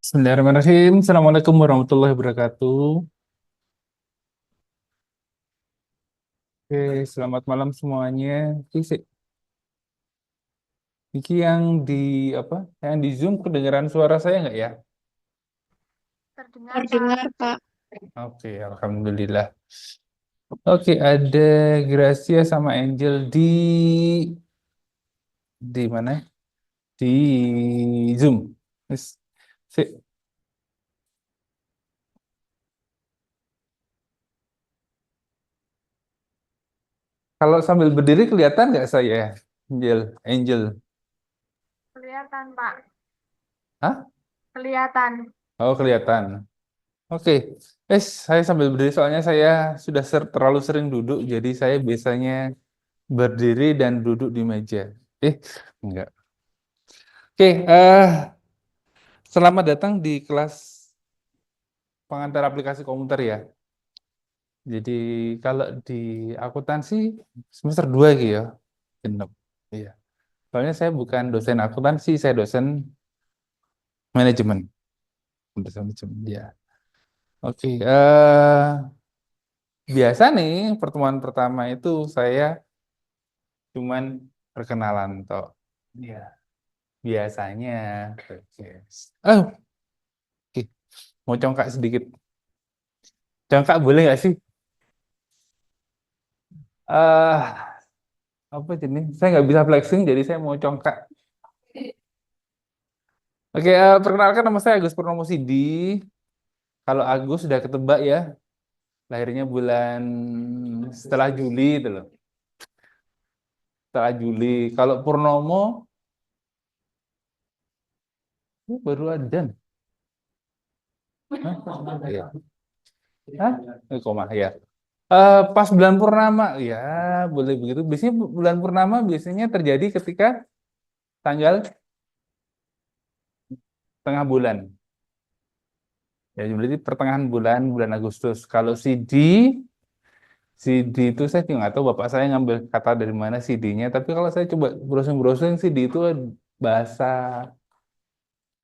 Bismillahirrahmanirrahim. Assalamualaikum warahmatullahi wabarakatuh. Oke, selamat malam semuanya. Iki yang di apa? Yang di Zoom kedengaran suara saya nggak ya? Terdengar, Pak. Terdengar, Kak. Oke, alhamdulillah. Oke, ada Gracia sama Angel di mana? Di Zoom. Yes. Si- Kalau sambil berdiri kelihatan nggak saya, Angel? Angel, Kelihatan, Pak. hah? Kelihatan. Oh, kelihatan. Oke, saya sambil berdiri soalnya saya sudah terlalu sering duduk, jadi saya biasanya berdiri dan duduk di meja. Eh, enggak. Oke, selamat datang di kelas pengantar aplikasi komputer ya. Jadi kalau di akuntansi semester 2 gitu ya. Genep. Iya. Soalnya saya bukan dosen akuntansi, saya dosen manajemen. Dosen manajemen, ya. Oke, biasa nih pertemuan pertama itu saya cuman perkenalan toh. Iya, biasanya. Oke. Oh, oke. Mau congkak sedikit. Congkak boleh nggak sih? eh Apa jenis? Saya nggak bisa flexing, jadi saya mau congkak. Oke, perkenalkan nama saya Agus Purnomo Sidi. Kalau Agus sudah ketebak ya, lahirnya bulan setelah Juli itu loh. Setelah Juli. Kalau Purnomo, baru ada. Hah? Iya. Hah? Koma ya. Pas bulan purnama, ya boleh begitu. Biasanya bulan purnama biasanya terjadi ketika tanggal tengah bulan. Ya, berarti pertengahan bulan, bulan Agustus. Kalau CD itu saya juga nggak tahu bapak saya ngambil kata dari mana CD-nya. Tapi kalau saya coba browsing-browsing, CD itu bahasa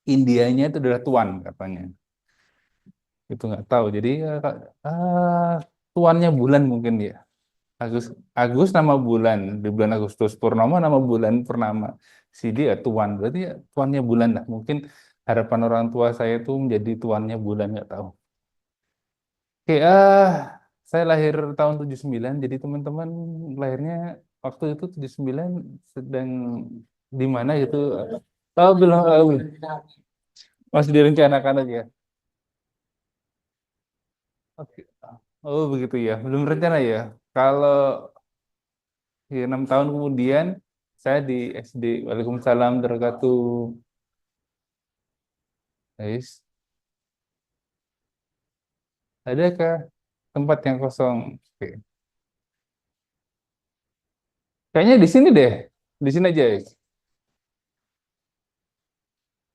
Indianya itu adalah tuan katanya. Itu nggak tahu. Jadi ah, tuannya bulan mungkin ya. Agus Agus nama bulan di bulan Agustus, Purnama nama bulan purnama. CD ya tuan, berarti ya tuannya bulan lah. Mungkin harapan orang tua saya itu menjadi tuannya bulan, nggak tahu. Oke, saya lahir tahun 79, jadi teman-teman lahirnya waktu itu 79 sedang di mana gitu. Oh, belum, masih direncanakan aja. Oke. Oh, begitu ya. Belum rencana ya. Kalau ya, 6 tahun kemudian saya di SD. Waalaikumsalam wabarakatuh. Guys, adakah tempat yang kosong? Oke. Kayaknya di sini deh. Di sini aja, guys.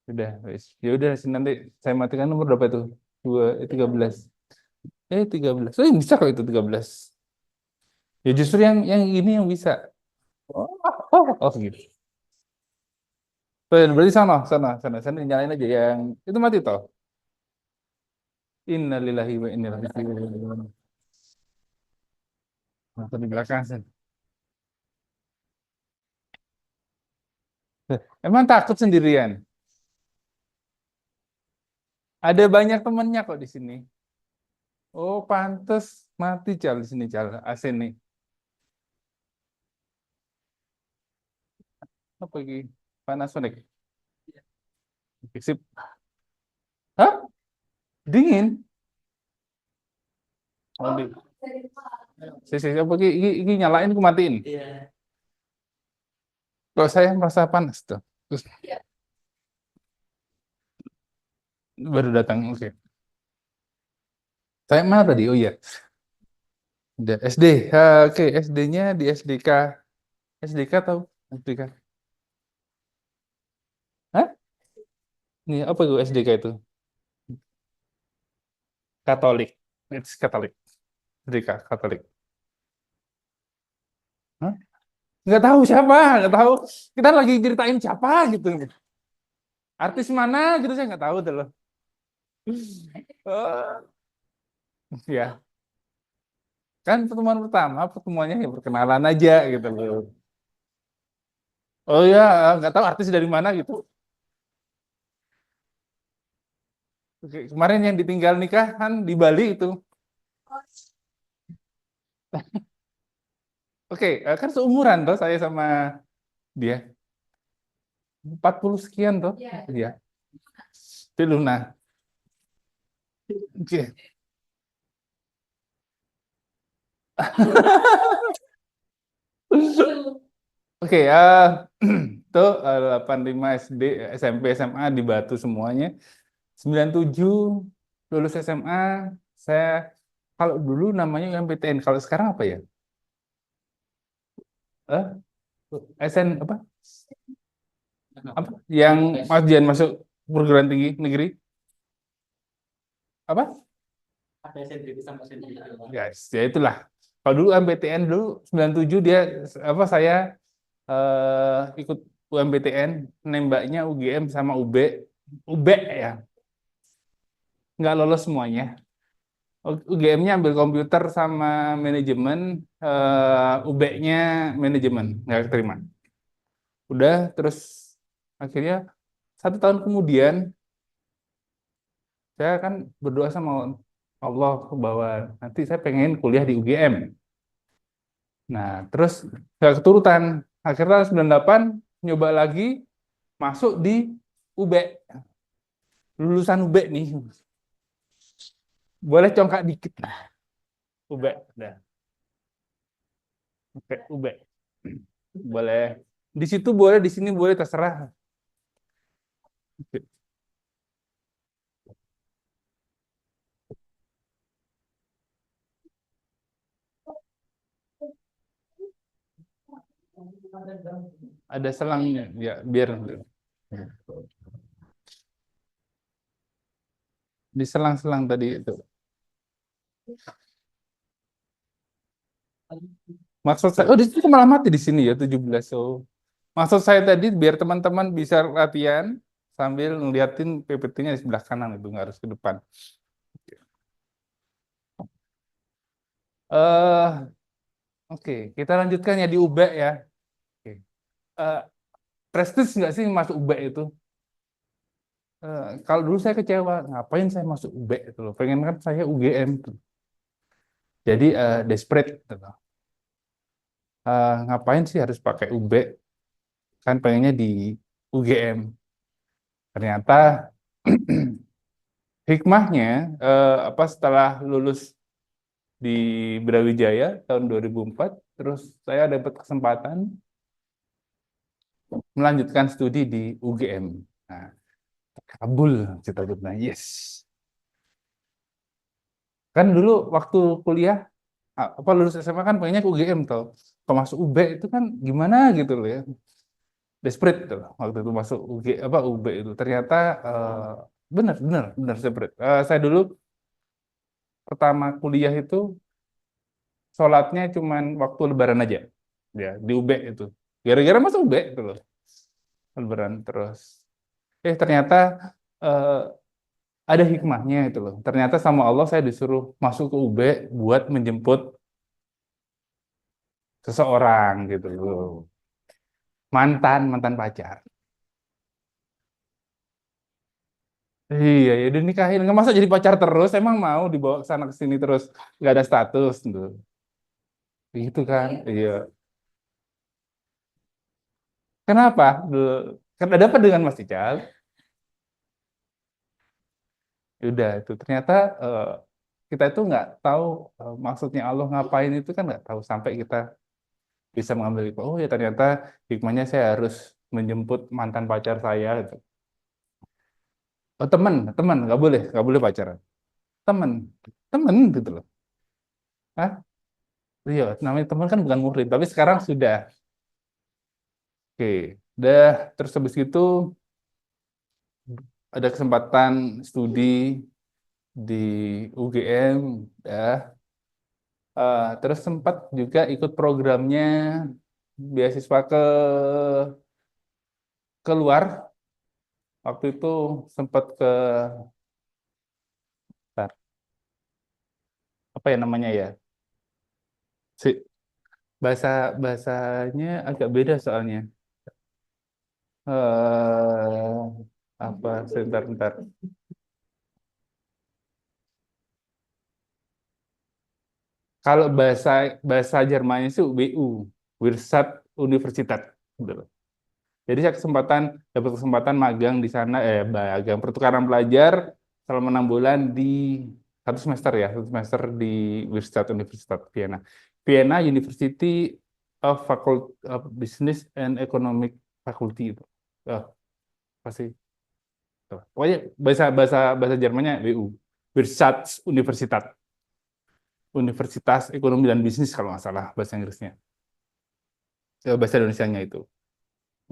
Sudah, guys. Ya udah, nanti saya matikan nomor berapa itu? 13. 13. Oh, bisa kok itu 13. Ya justru yang ini yang bisa. Oh, gitu. Berarti sana, sana, sana, sana nyalain aja yang itu mati toh. Innalillahi wa inna ilaihi raji'un. Nonton di belakang sana. Emang takut sendirian? Ada banyak temennya kok di sini. Oh, pantes mati cal di sini cal AC nih. Apa lagi? Panasonic. Oke, sip. Hah? Dingin? Oh, apa lagi? Ini nyalain, aku matiin. Kok saya merasa panas tuh. Terus baru datang. Oke. Saya mana tadi? Oh iya. Udah SD. Oke, SD-nya di SDK. SDK tahu? SDK. Hah? Ini apa itu SDK itu? Katolik. It's Katolik. SDK Katolik. Hah? Nggak tahu siapa, nggak tahu. Kita lagi ceritain siapa gitu. Artis mana gitu saya nggak tahu tuh loh. Eh, ya, kan pertemuan pertama, pertemuannya ya perkenalan aja gitu loh. Oh ya, nggak tahu artis dari mana gitu. Oke, kemarin yang ditinggal nikahan di Bali itu. Oke, kan seumuran tuh saya sama dia. 40 sekian tuh. Iya. Itu Luna. Oke. Oke, itu 85 SD, SMP, SMA di Batu semuanya. 97 lulus SMA, saya kalau dulu namanya UMPTN, kalau sekarang apa ya? Eh, SN apa? Apa? Yang Mas Dian masuk perguruan tinggi negeri? Apa? Guys, ya itulah. Kalau dulu UMPTN dulu 97 dia apa saya ikut UMPTN nembaknya UGM sama UB ya, nggak lolos semuanya. UGM-nya ambil komputer sama manajemen, UB-nya manajemen, nggak terima. Udah, terus akhirnya 1 tahun kemudian, saya kan berdoa sama Allah bahwa nanti saya pengen kuliah di UGM. Nah, terus nggak keturutan. Akhirnya tahun 98, nyoba lagi, masuk di UB. Lulusan UB nih. Boleh congkak dikit. Nah, UB. Udah, oke, UB. Boleh. Di situ boleh, di sini boleh, terserah. Ada selangnya, ya biar di selang-selang tadi itu. Maksud saya, oh di situ malah mati di sini ya 17. So, maksud saya tadi biar teman-teman bisa latihan sambil ngeliatin PPT-nya di sebelah kanan itu nggak harus ke depan. eh Oke, kita lanjutkan ya di UB ya. Oke. Eh, Prestis nggak sih masuk UB itu? Kalau dulu saya kecewa, ngapain saya masuk UB itu loh. Pengen kan saya UGM tuh. Jadi desperate gitu loh. Ngapain sih harus pakai UB? Kan pengennya di UGM. Ternyata hikmahnya apa setelah lulus di Brawijaya tahun 2004, terus saya dapat kesempatan melanjutkan studi di UGM. Nah, kabul cita-cita. Yes. Kan dulu waktu kuliah apa lulus SMA kan pengennya ke UGM tuh. Kalau masuk UB itu kan gimana gitu loh ya. Desperate tuh waktu itu masuk apa UB itu. Ternyata benar benar benar desperate. Saya dulu pertama kuliah itu sholatnya cuman waktu Lebaran aja, ya di UB itu. Gara-gara masuk UB itu loh, Lebaran terus. Ternyata eh, ada hikmahnya itu loh. Ternyata sama Allah saya disuruh masuk ke UB buat menjemput seseorang gitu loh. Mantan mantan pacar. Iya, ya dinikahin. Nggak masa jadi pacar terus, emang mau dibawa ke sana ke sini terus nggak ada status gitu. Gitu kan? Iya. Kenapa? Kan ada apa dengan Mas Ical? Ya udah itu ternyata eh, kita itu nggak tahu maksudnya Allah ngapain itu kan nggak tahu sampai kita bisa mengambil hikmah. Oh ya ternyata hikmahnya saya harus menjemput mantan pacar saya gitu. Oh teman teman nggak boleh pacaran. Teman teman gitu loh. Hah? Iya namanya teman kan bukan muhrim tapi sekarang sudah. Oke, udah terus habis itu ada kesempatan studi di UGM ya. Terus sempat juga ikut programnya beasiswa keluar. Waktu itu sempat ke apa ya namanya ya? Si- bahasa bahasanya agak beda soalnya. Apa sebentar. Kalau bahasa bahasa Jermannya itu WU, Wirtschaft Universität. Gitu. Jadi saya dapat kesempatan magang di sana, magang pertukaran pelajar selama 6 bulan di satu semester di Wirtschaft Universität Vienna. Vienna University of Faculty of Business and Economic Faculty itu. Oh, pasti. Pokoknya bahasa bahasa bahasa Jermannya WU, Wirtschaft Universität, Universitas Ekonomi dan Bisnis kalau nggak salah bahasa Inggrisnya. Bahasa Indonesianya itu.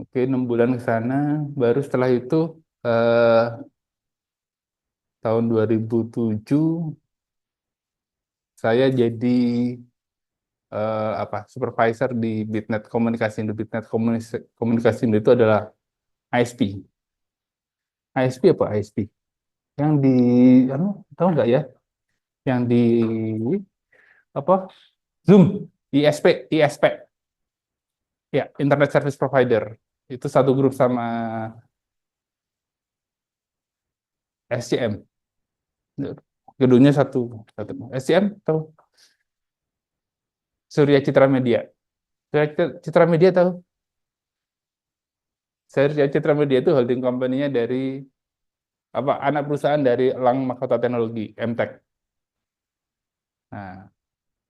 Oke, 6 bulan ke sana, baru setelah itu eh, tahun 2007 saya jadi apa supervisor di Bitnet Komunikasi Indo. Bitnet Komunikasi Indo itu adalah ISP. ISP apa ISP? Yang di anu tahu nggak ya? Yang di apa? Zoom, ISP, ya Internet Service Provider. Itu satu grup sama SCM. Gedungnya satu. SCM tahu? Surya Citra Media. Surya Citra Media tahu? Surya Citra Media itu holding company-nya dari apa anak perusahaan dari Elang Mahkota Teknologi, MTech. Nah,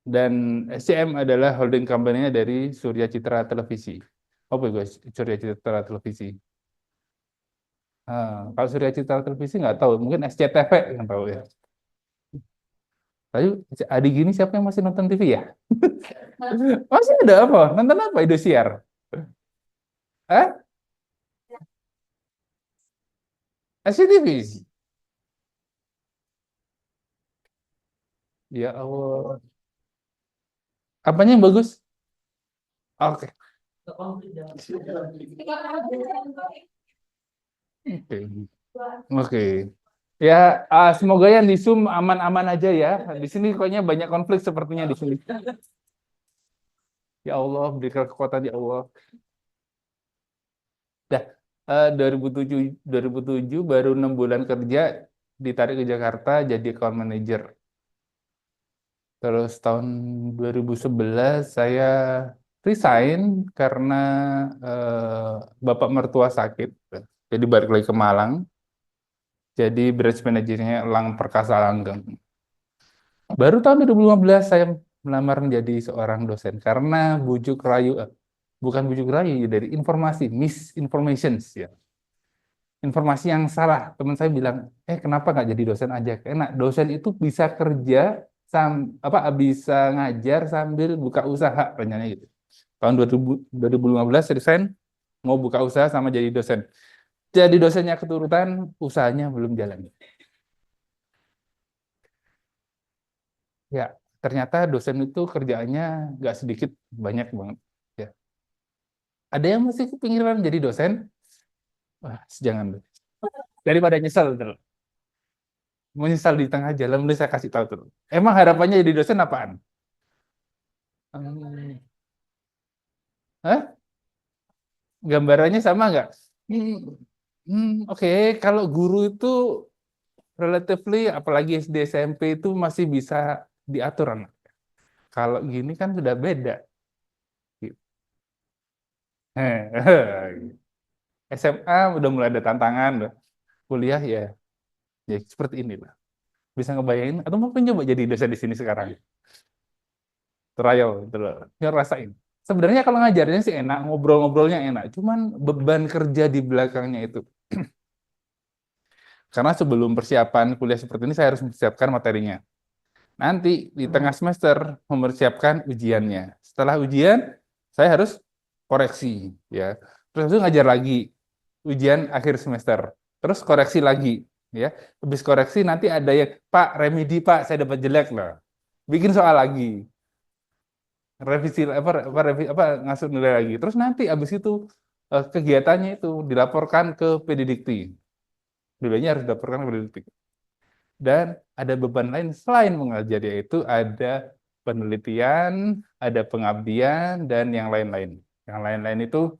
dan SCM adalah holding company-nya dari Surya Citra Televisi. Apa itu Surya Citra Televisi? Kalau Surya Citra Televisi nggak tahu, mungkin SCTV yang tahu ya. Tapi adik gini siapa yang masih nonton TV ya? Masih ada apa? Nonton apa Indosiar? Eh? SCTV? Ya Allah. Apanya yang bagus? Oke. Oke. Oke. Ya, semoga yang di Zoom aman-aman aja ya. Di sini kayaknya banyak konflik sepertinya di sini. Ya Allah, berikan kekuatan ya Allah. Dah, 2007 baru 6 bulan kerja ditarik ke Jakarta jadi account manager. Terus tahun 2011 saya resign karena bapak mertua sakit. Jadi balik lagi ke Malang. Jadi branch manajernya Elang Perkasa Langgeng. Baru tahun 2015 saya melamar menjadi seorang dosen karena bujuk rayu, bukan bujuk rayu ya, dari informasi, misinformations ya. Informasi yang salah. Teman saya bilang, kenapa nggak jadi dosen aja? Karena dosen itu bisa kerja apa bisa ngajar sambil buka usaha, rencananya gitu. Tahun 2015 resign, mau buka usaha sama jadi dosen. Jadi dosennya keturutan, usahanya belum jalan. Ya, ternyata dosen itu kerjaannya nggak sedikit, banyak banget. Ya. Ada yang masih kepikiran jadi dosen? Wah, jangan deh. Daripada nyesel, tuh. Menyesal di tengah jalan, boleh saya kasih tahu tuh. Emang harapannya jadi dosen apaan? Hmm. Hah? Gambarannya sama nggak? Hmm, oke. Kalau guru itu relatively, apalagi SD SMP itu masih bisa diatur anak. Kalau gini kan sudah beda. SMA udah mulai ada tantangan, loh. Kuliah ya seperti ini lah. Bisa ngebayangin atau mungkin coba jadi dosen di sini sekarang. Trial gitu loh. Ya rasain. Sebenarnya kalau ngajarnya sih enak, ngobrol-ngobrolnya enak. Cuman beban kerja di belakangnya itu. Karena sebelum persiapan kuliah seperti ini, saya harus mempersiapkan materinya. Nanti di tengah semester mempersiapkan ujiannya. Setelah ujian, saya harus koreksi, ya. Terus itu ngajar lagi ujian akhir semester. Terus koreksi lagi, ya. Habis koreksi nanti ada yang Pak remedi Pak, saya dapat jelek loh. Bikin soal lagi, revisi apa ngasih nilai lagi. Terus nanti habis itu kegiatannya itu dilaporkan ke PDDikti. Nilainya harus dilaporkan ke PDDikti. Dan ada beban lain selain mengajar, yaitu ada penelitian, ada pengabdian, dan yang lain-lain. Yang lain-lain itu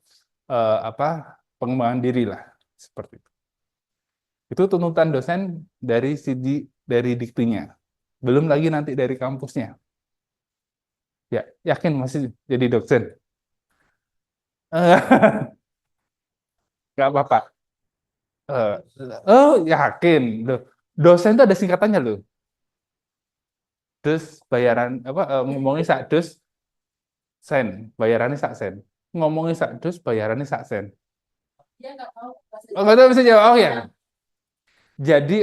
apa, pengembangan diri lah, seperti itu. Itu tuntutan dosen dari dari diktinya. Belum lagi nanti dari kampusnya. Ya, yakin masih jadi dosen? Nggak apa-apa. Eh, oh, yakin. Loh, dosen itu ada singkatannya loh. Dus bayaran apa, ngomongin sak dus sen, bayarannya sak sen. Ngomongin sak dus bayarannya sak sen. Oh, nggak tahu bisa jawab. Oh ya. Jadi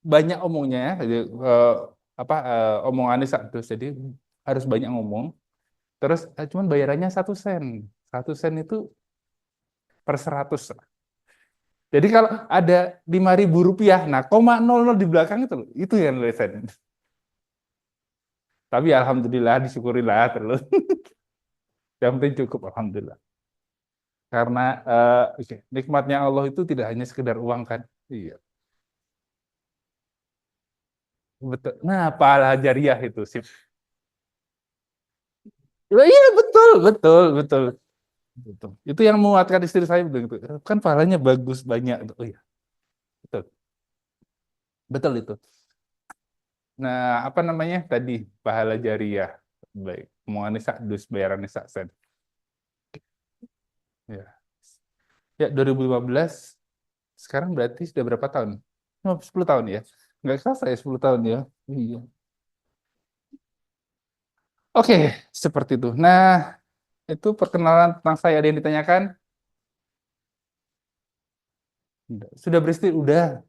banyak omongnya ya. Jadi, apa, omongannya sak dus. Jadi harus banyak ngomong. Terus cuman bayarannya 1 sen. 1 sen itu per 100. Jadi kalau ada 5.000 rupiah, nah koma 00 di belakang itu yang sen. Tapi alhamdulillah, disyukurilah terus. Yang penting cukup, alhamdulillah. Karena oke, nikmatnya Allah itu tidak hanya sekedar uang kan. Iya, betul. Nah, pahala jariah itu sip. Iya, betul, betul, betul. Betul. Itu yang menguatkan istri saya bilang itu. Kan pahalanya bagus banyak. Oh iya, betul. Betul itu. Nah, apa namanya tadi, pahala jariah. Baik, omongannya sak dus, bayarannya sak sen. Ya. Ya, 2015 sekarang berarti sudah berapa tahun? 10 tahun ya. Nggak kerasa ya 10 tahun ya. Iya. Oke, seperti itu. Nah, itu perkenalan tentang saya. Ada yang ditanyakan? Sudah beristri? Udah.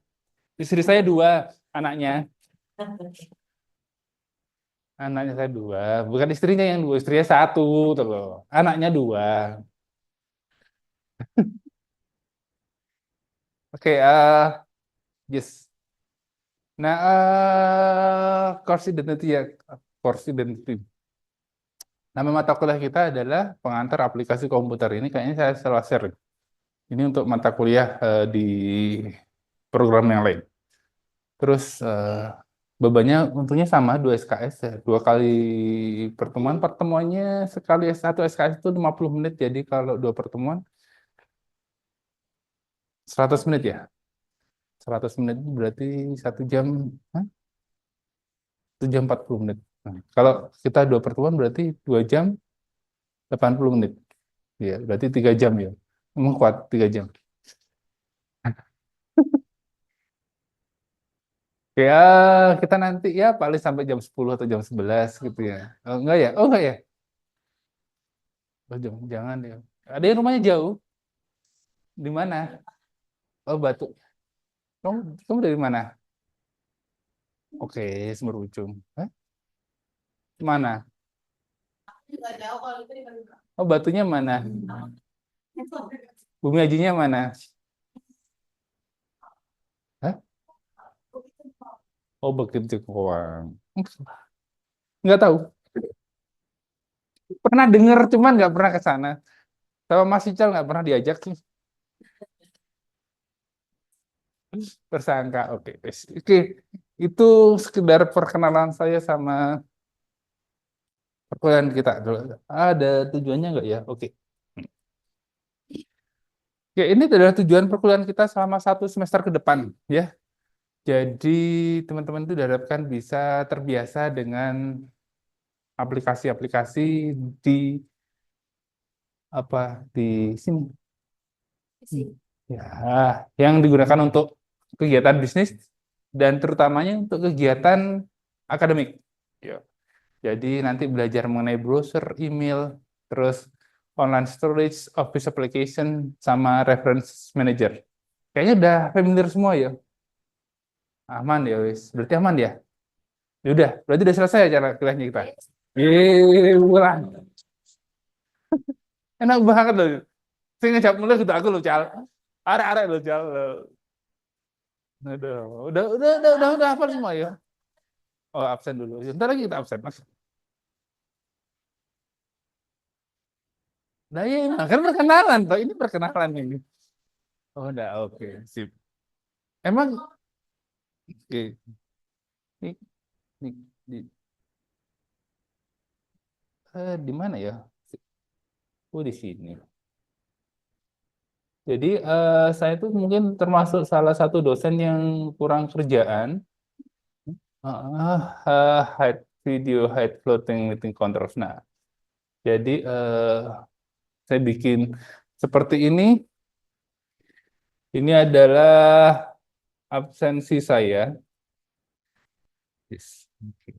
Istri saya 2, anaknya. Anaknya saya 2. Bukan istrinya yang 2, istrinya 1. Tuh loh. Anaknya 2. Oke, yes. Nah, course identity ya. Course identity. Nama mata kuliah kita adalah pengantar aplikasi komputer. Ini kayaknya saya salah share. Ini untuk mata kuliah di program yang lain. Terus bebannya untungnya sama 2 SKS ya. 2 kali pertemuan. Pertemuannya sekali satu SKS itu 50 menit. Jadi kalau 2 pertemuan 100 menit ya. 100 menit itu berarti 1 jam, hah? 1 jam 40 menit. Nah, kalau kita 2 pertemuan berarti 2 jam 80 menit. Ya, berarti 3 jam ya. Emang kuat 3 jam. Ya, kita nanti ya paling sampai jam 10 atau jam 11 gitu ya. Oh, enggak ya? Oh, enggak ya? Oh, jangan ya. Ada yang rumahnya jauh. Di mana? Oh, Batu. Kamu dari mana? Oke, Sumber Ujung. Hah? Mana? Oh, Batunya mana? Bumi Ajinya mana? Hah? Oh, Bukit Cekuang. Nggak tahu. Pernah dengar, cuman nggak pernah ke sana. Sama Mas Ical nggak pernah diajak sih. Tersangka. Oke. Oke. Itu sekedar perkenalan saya sama perkuliahan kita. Ada tujuannya nggak ya? Oke. Ya, ini adalah tujuan perkuliahan kita selama 1 semester ke depan, ya. Jadi teman-teman itu diharapkan bisa terbiasa dengan aplikasi-aplikasi di apa di sini, ya, yang digunakan untuk kegiatan bisnis dan terutamanya untuk kegiatan akademik. Ya. Jadi nanti belajar mengenai browser, email, terus online storage, office application, sama reference manager. Kayaknya udah familiar semua ya. Aman ya, wis. Berarti aman ya? Ya udah, berarti udah selesai cara kuliahnya kita. Wah, enak banget loh. Saya ngejawab mulai gitu aku loh, Cal. Arek-arek loh, Cal. Udah hafal semua ya. Oh, absen dulu. Bentar lagi kita absen. Nah, iya, kan perkenalan toh. Ini perkenalan ini. Oh, udah oke, sip. Emang oke. Ini, ini, di, di mana ya? Oh, di sini. Jadi saya tuh mungkin termasuk salah satu dosen yang kurang kerjaan. Hide video, hide floating meeting controls. Nah, jadi saya bikin seperti ini. Ini adalah absensi saya. Yes. Oke.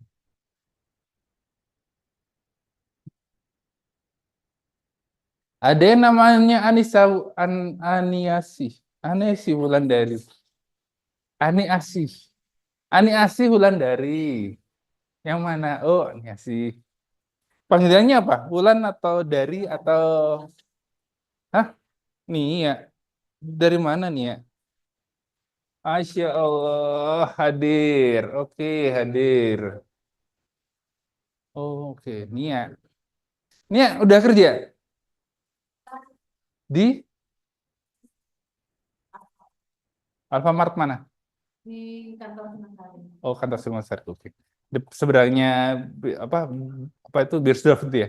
Ada yang namanya Aniasi. Anesi Wulandari. Ani Asih. Ani Asih Wulandari. Yang mana? Oh, Ani Asih. Panggilannya apa? Wulan atau Dari atau hah? Nih ya. Dari mana nih ya? Masya Allah, hadir. Oke, hadir. Oke, Nia. Nia udah kerja di Alfamart mana? Di kantor sementara. Oh, kantor Sumasar. Oke. Seberangnya apa apa itu Beiersdorf itu ya?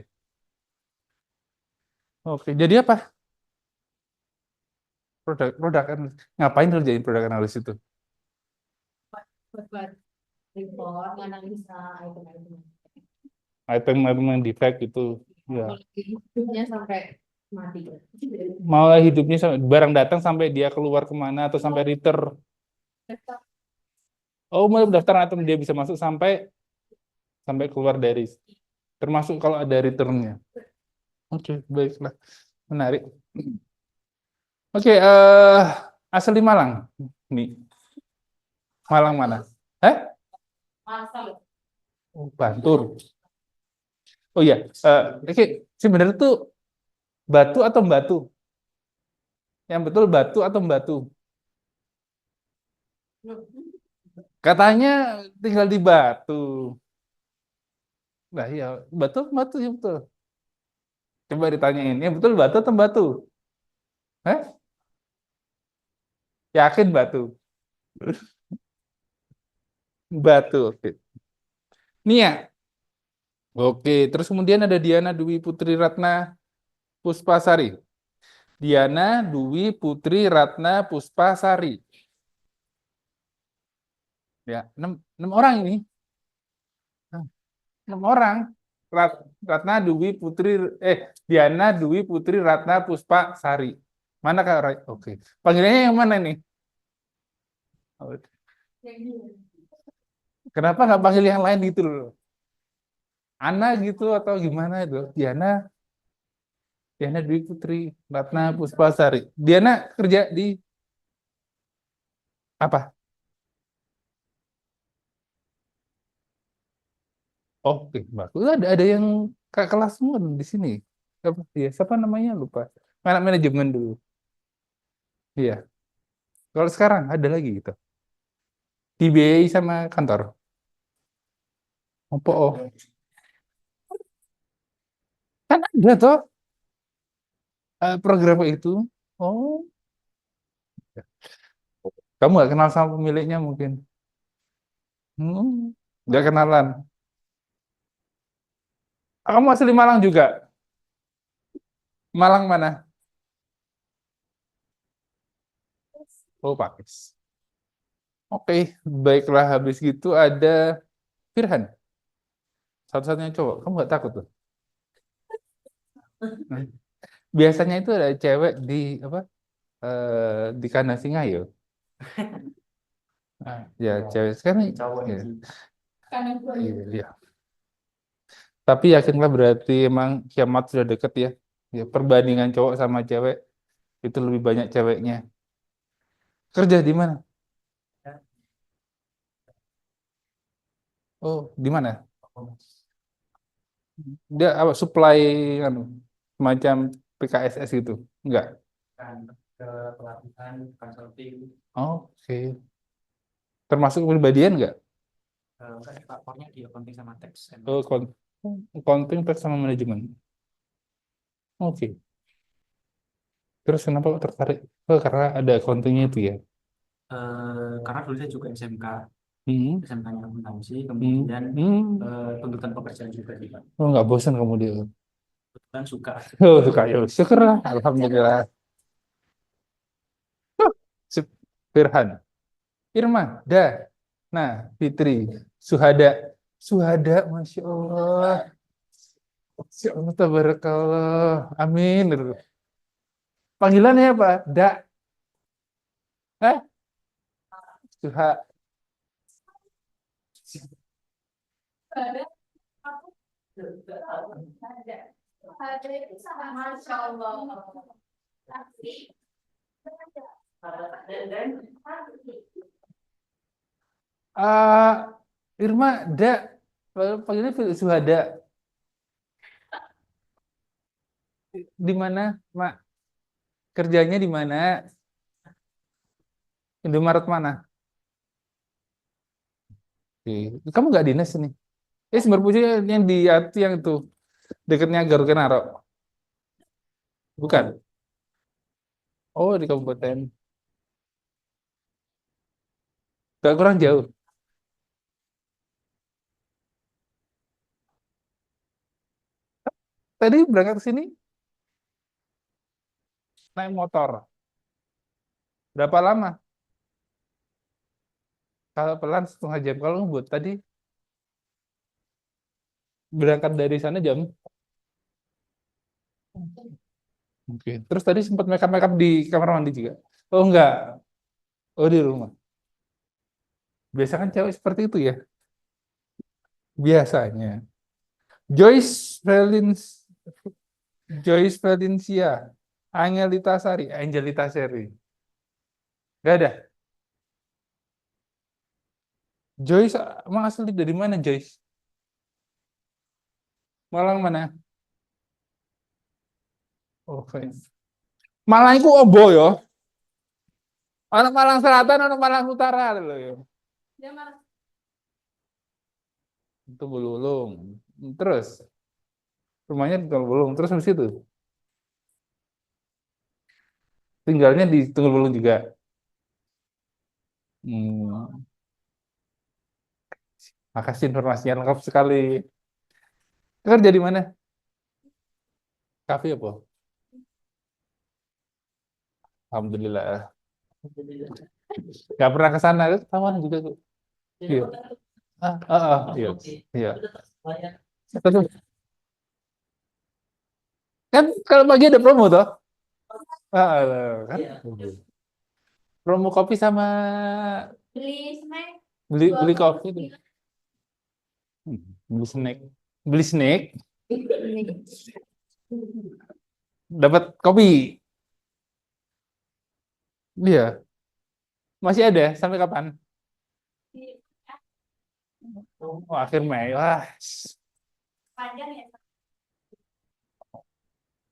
Oke, jadi apa? Produk ngapain kerjain produk analis itu? Buat report, nganalisa item-item. Item-item yang defect itu ya. Hidupnya sampai mati. Malah hidupnya barang datang sampai dia keluar kemana atau sampai return. Oh, mulai daftar atau dia bisa masuk sampai sampai keluar dari termasuk kalau ada returnnya. Oke, baiklah. Menarik. Oke, asli Malang. Nih, Malang mana? Eh? Asal. Oh, Bantul. Oh iya, oke. Sebenarnya tuh batu atau batu? Yang betul batu atau batu? Katanya tinggal di Batu. Nah, iya, batu, batu ya betul. Coba ditanyain, yang betul batu atau batu? Eh? Yakin batu? Batu, oke. Nia, oke. Terus kemudian ada Diana Dwi Putri Ratna Puspasari. Diana Dwi Putri Ratna Puspasari. Ya, enam orang ini. Enam orang. Ratna Dwi Putri, Diana Dwi Putri Ratna Puspasari. Mana Kak Roy? Oke. Panggilannya yang mana nih? Oh, kenapa nggak panggil yang lain gitu loh? Ana gitu atau gimana itu? Diana, Diana Dwi Putri Ratna Puspasari. Diana kerja di apa? Oke, bagus. Ada yang kak kelas semua di sini. Siapa, ya, siapa namanya lupa. Anak manajemen dulu. Iya. Kalau sekarang ada lagi gitu. Di BI sama kantor. Apa? Oh, kan ada toh program itu. Oh, kamu nggak kenal sama pemiliknya mungkin? Hmm, nggak kenalan. Kamu asli Malang juga? Malang mana? Oh, Pakis. Oke, baiklah. Habis gitu ada Firhan. Satu-satunya cowok. Kamu nggak takut tuh? Hmm. Biasanya itu ada cewek di apa? Di kandang singa ya. Ya, cewek sekarang. Ya. Iya, iya. Tapi yakinlah berarti emang kiamat sudah deket ya. Ya, perbandingan cowok sama cewek itu lebih banyak ceweknya. Kerja di mana? Oh, di mana? Dia apa supply anu, semacam PKSS gitu? Enggak. Ke pelatihan consulting. Oke. Termasuk kepribadian enggak? Faktornya di accounting sama tax. Oh, accounting, tax sama manajemen. Oke. Terus kenapa kok tertarik? Oh, karena ada accountingnya itu ya. Karena dulu saya juga SMK Hmm. SMK-nya akuntansi, Hmm. kemudian Hmm. tuntutan pekerjaan juga sih, Pak. Oh, nggak bosan kamu dia. Kebetulan suka. Oh, suka ya. Syukurlah. Alhamdulillah. Sip. Firhan. Irma. Dah. Nah, Fitri. Suhada. Suhada. Masya Allah. Masya Allah. Tabarakallah. Amin. Panggilannya apa? Da. Eh? Suha. Ada aku ada. Ada itu sama Masya Allah. Tapi Ah, Irma. Da. Panggilannya Suhada. Di mana, Mak? Kerjanya di mana? Indomaret mana? Oke. Kamu nggak dinas nih? Sumber puji yang di hati yang itu dekatnya Garut Kenaro. Bukan? Oh, di kabupaten. Gak kurang jauh. Tadi berangkat ke sini naik motor. Berapa lama? Kalau pelan 1/2 jam. Kalau ngebut tadi berangkat dari sana jam. Oke. Terus tadi sempat makeup di kamar mandi juga. Oh enggak. Oh di rumah. Biasa kan cewek seperti itu ya. Biasanya. Joyce Valins Joyce Valencia. Angelita Sari. Angelita Sari. Gak ada. Joyce, emang asli dari mana Joyce? Malang mana? Oh, fine. Malang itu obo ya. Orang Malang Selatan, orang Malang Utara loh ya. dia malah Itu Bululung. Terus rumahnya di Tunggul Bulung. Terus habis itu tinggalnya di Tunggul Bulung juga. Hmm, makasih informasinya lengkap sekali. Kerja di mana? Kafe apa? Alhamdulillah. Gak pernah ke sana, taman juga tuh. Iya. Iya. Iya. Terus, kan kalau pagi ada promo toh? Kan? Promo kopi sama beli snack beli dua beli puluh kopi tuh. Beli snack. Beli snack, dapat kopi. Iya, masih ada sampai kapan? Oh, akhir Mei. Wah, panjang ya.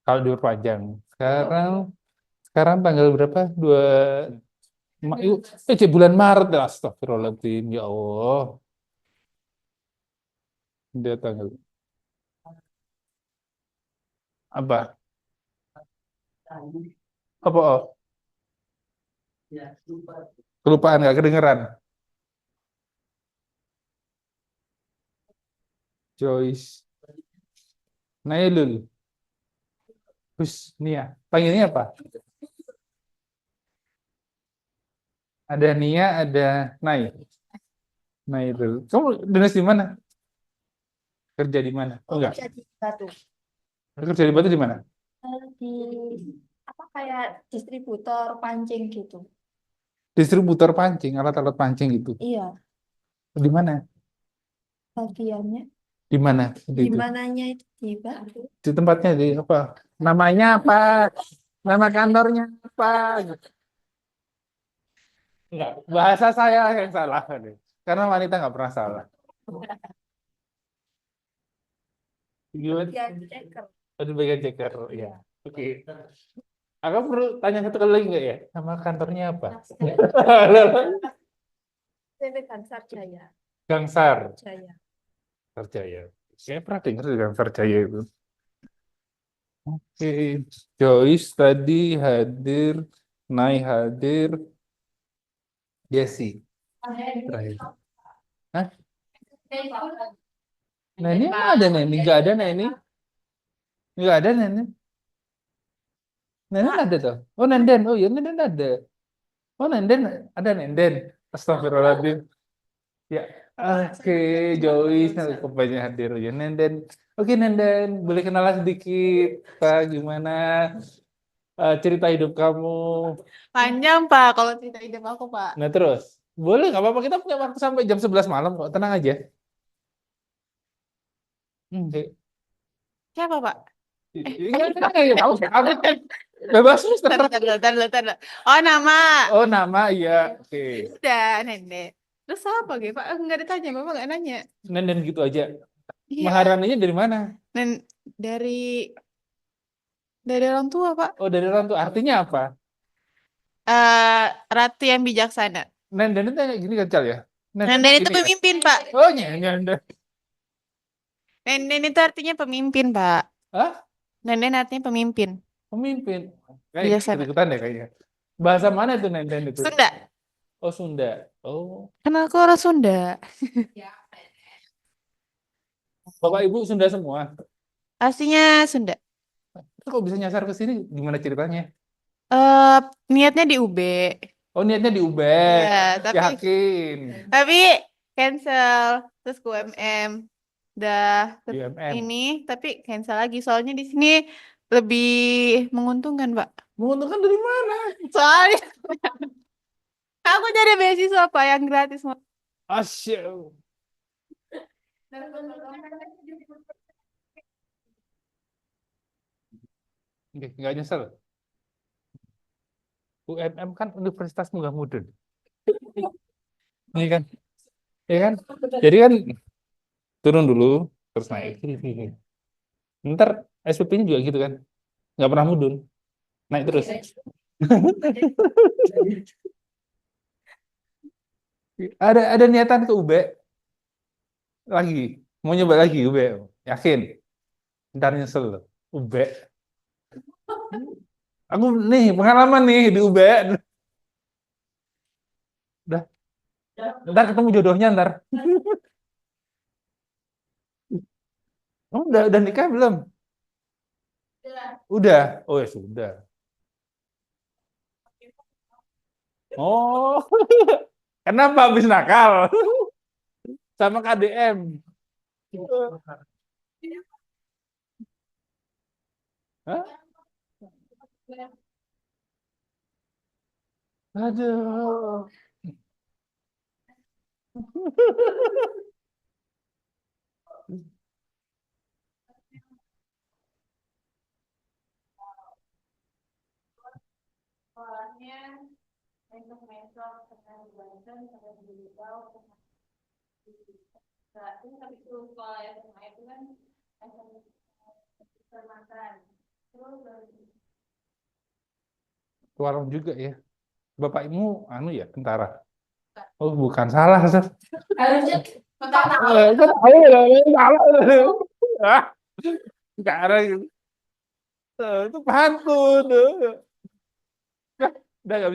kalau diperpanjang. Sekarang sekarang tanggal berapa? Bulan Maret. Astagfirullahaladzim. Ya Allah. Dia tanggal apa? Apa? Oh, kelupaan nggak kedengeran. Joyce Nailul. Terus Nia. Panggilnya apa? Ada Nia, ada Nai. Nailul. Kamu dinas di mana? Kerja di mana? Oh enggak. Kerja di Batu. Kerja di Batu di mana? Di apa kayak distributor pancing gitu. Distributor pancing, alat-alat pancing gitu. Iya, Di mana? bagiannya. Di mana? Di mananya itu di Batu. Di tempatnya di apa? Namanya apa? Nama kantornya apa? Enggak, bahasa saya yang salah nih. Karena wanita nggak pernah salah. Gimana? Bagian ceker. Ada bagian ceker, ya. Oke. Aku perlu tanya satu kali lagi nggak ya? Nama kantornya apa? CP Gansar Jaya. Gangsar. Jaya. Sarjaya. Saya pernah dengar di Gangsar Jaya itu. Oke. Joyce tadi hadir, Nai hadir, Jesse terakhir. Hah? Dan Nah ini emang ada Neni? Nggak ada Neni? Nggak ada Neni? Neni ada tuh. Oh Nenden. Oh iya Nenden ada. Oh Nenden ada Nenden. Astagfirullahaladzim. Ya, oke, Joyce banyak hadir ya Nenden. Oke Nenden, boleh kenalan sedikit, Pak, gimana cerita hidup kamu? Panjang, Pak, kalau cerita hidup aku, Pak. Nah terus, boleh nggak apa-apa, kita punya waktu sampai jam 11 malam kok, tenang aja. Oke. Siapa, Pak? Iya, tahu kamu kan bebas Mister. Tar. Oh, nama. Oh nama, iya, oke. Udah, Nenek. Terus apa, gitu, Pak? Enggak ditanya, Bapak nggak nanya. Nenden gitu aja. Iya, Maharaninya dari mana? dan dari orang tua, Pak. Oh dari orang tua. Artinya apa? Ratu yang bijaksana. Nenden itu kayak gini kan Cal ya? Nenden itu gini ya? pemimpin, Pak. Oh Nenden. Nenden itu artinya pemimpin, Pak. Hah? Nenden artinya pemimpin. Pemimpin. Kayak Bijaksana. ikutan deh kayaknya. Bahasa mana itu Nenden itu? Sunda. Oh Sunda. Oh. Kan aku orang Sunda. Bapak Ibu Sunda semua. Aslinya Sunda. Itu kok bisa nyasar ke sini? Gimana ceritanya? Niatnya di UB. Oh niatnya di UB. Iya, Yakin. tapi cancel terus ke UMM. Udah UMM. ini tapi cancel lagi soalnya di sini lebih menguntungkan, Pak. Menguntungkan dari mana? Soalnya aku jadi beasiswa, Pak, yang gratis. Asyik. Nggak nyesel. UMM kan Universitas Mughah Mudun. Ini kan. Ya kan? Jadi kan turun dulu terus naik. Ntar SPP-nya juga gitu kan. Nggak pernah mudun. Naik terus. Ada niatan ke UB lagi. Mau nyoba lagi UB. Yakin. Ntar nyesel loh. UB. Aku nih pengalaman nih di UB. Udah. Ntar ketemu jodohnya ntar. Oh, udah nikah belum? Udah. Oh ya sudah. Oh. Kenapa habis nakal? Sama KDM. Hah? Aduh. Soalnya untuk mesok pernah di Banten, pernah di Riau, pernah di Batu, tapi itu sekolah SMA itu kan Kecamatan. Terus Warung juga ya. Bapakmu anu ya tentara. Oh bukan salah. harusnya Kan tahu lah, salah. Ah, sekarang itu pantun. Udah nggak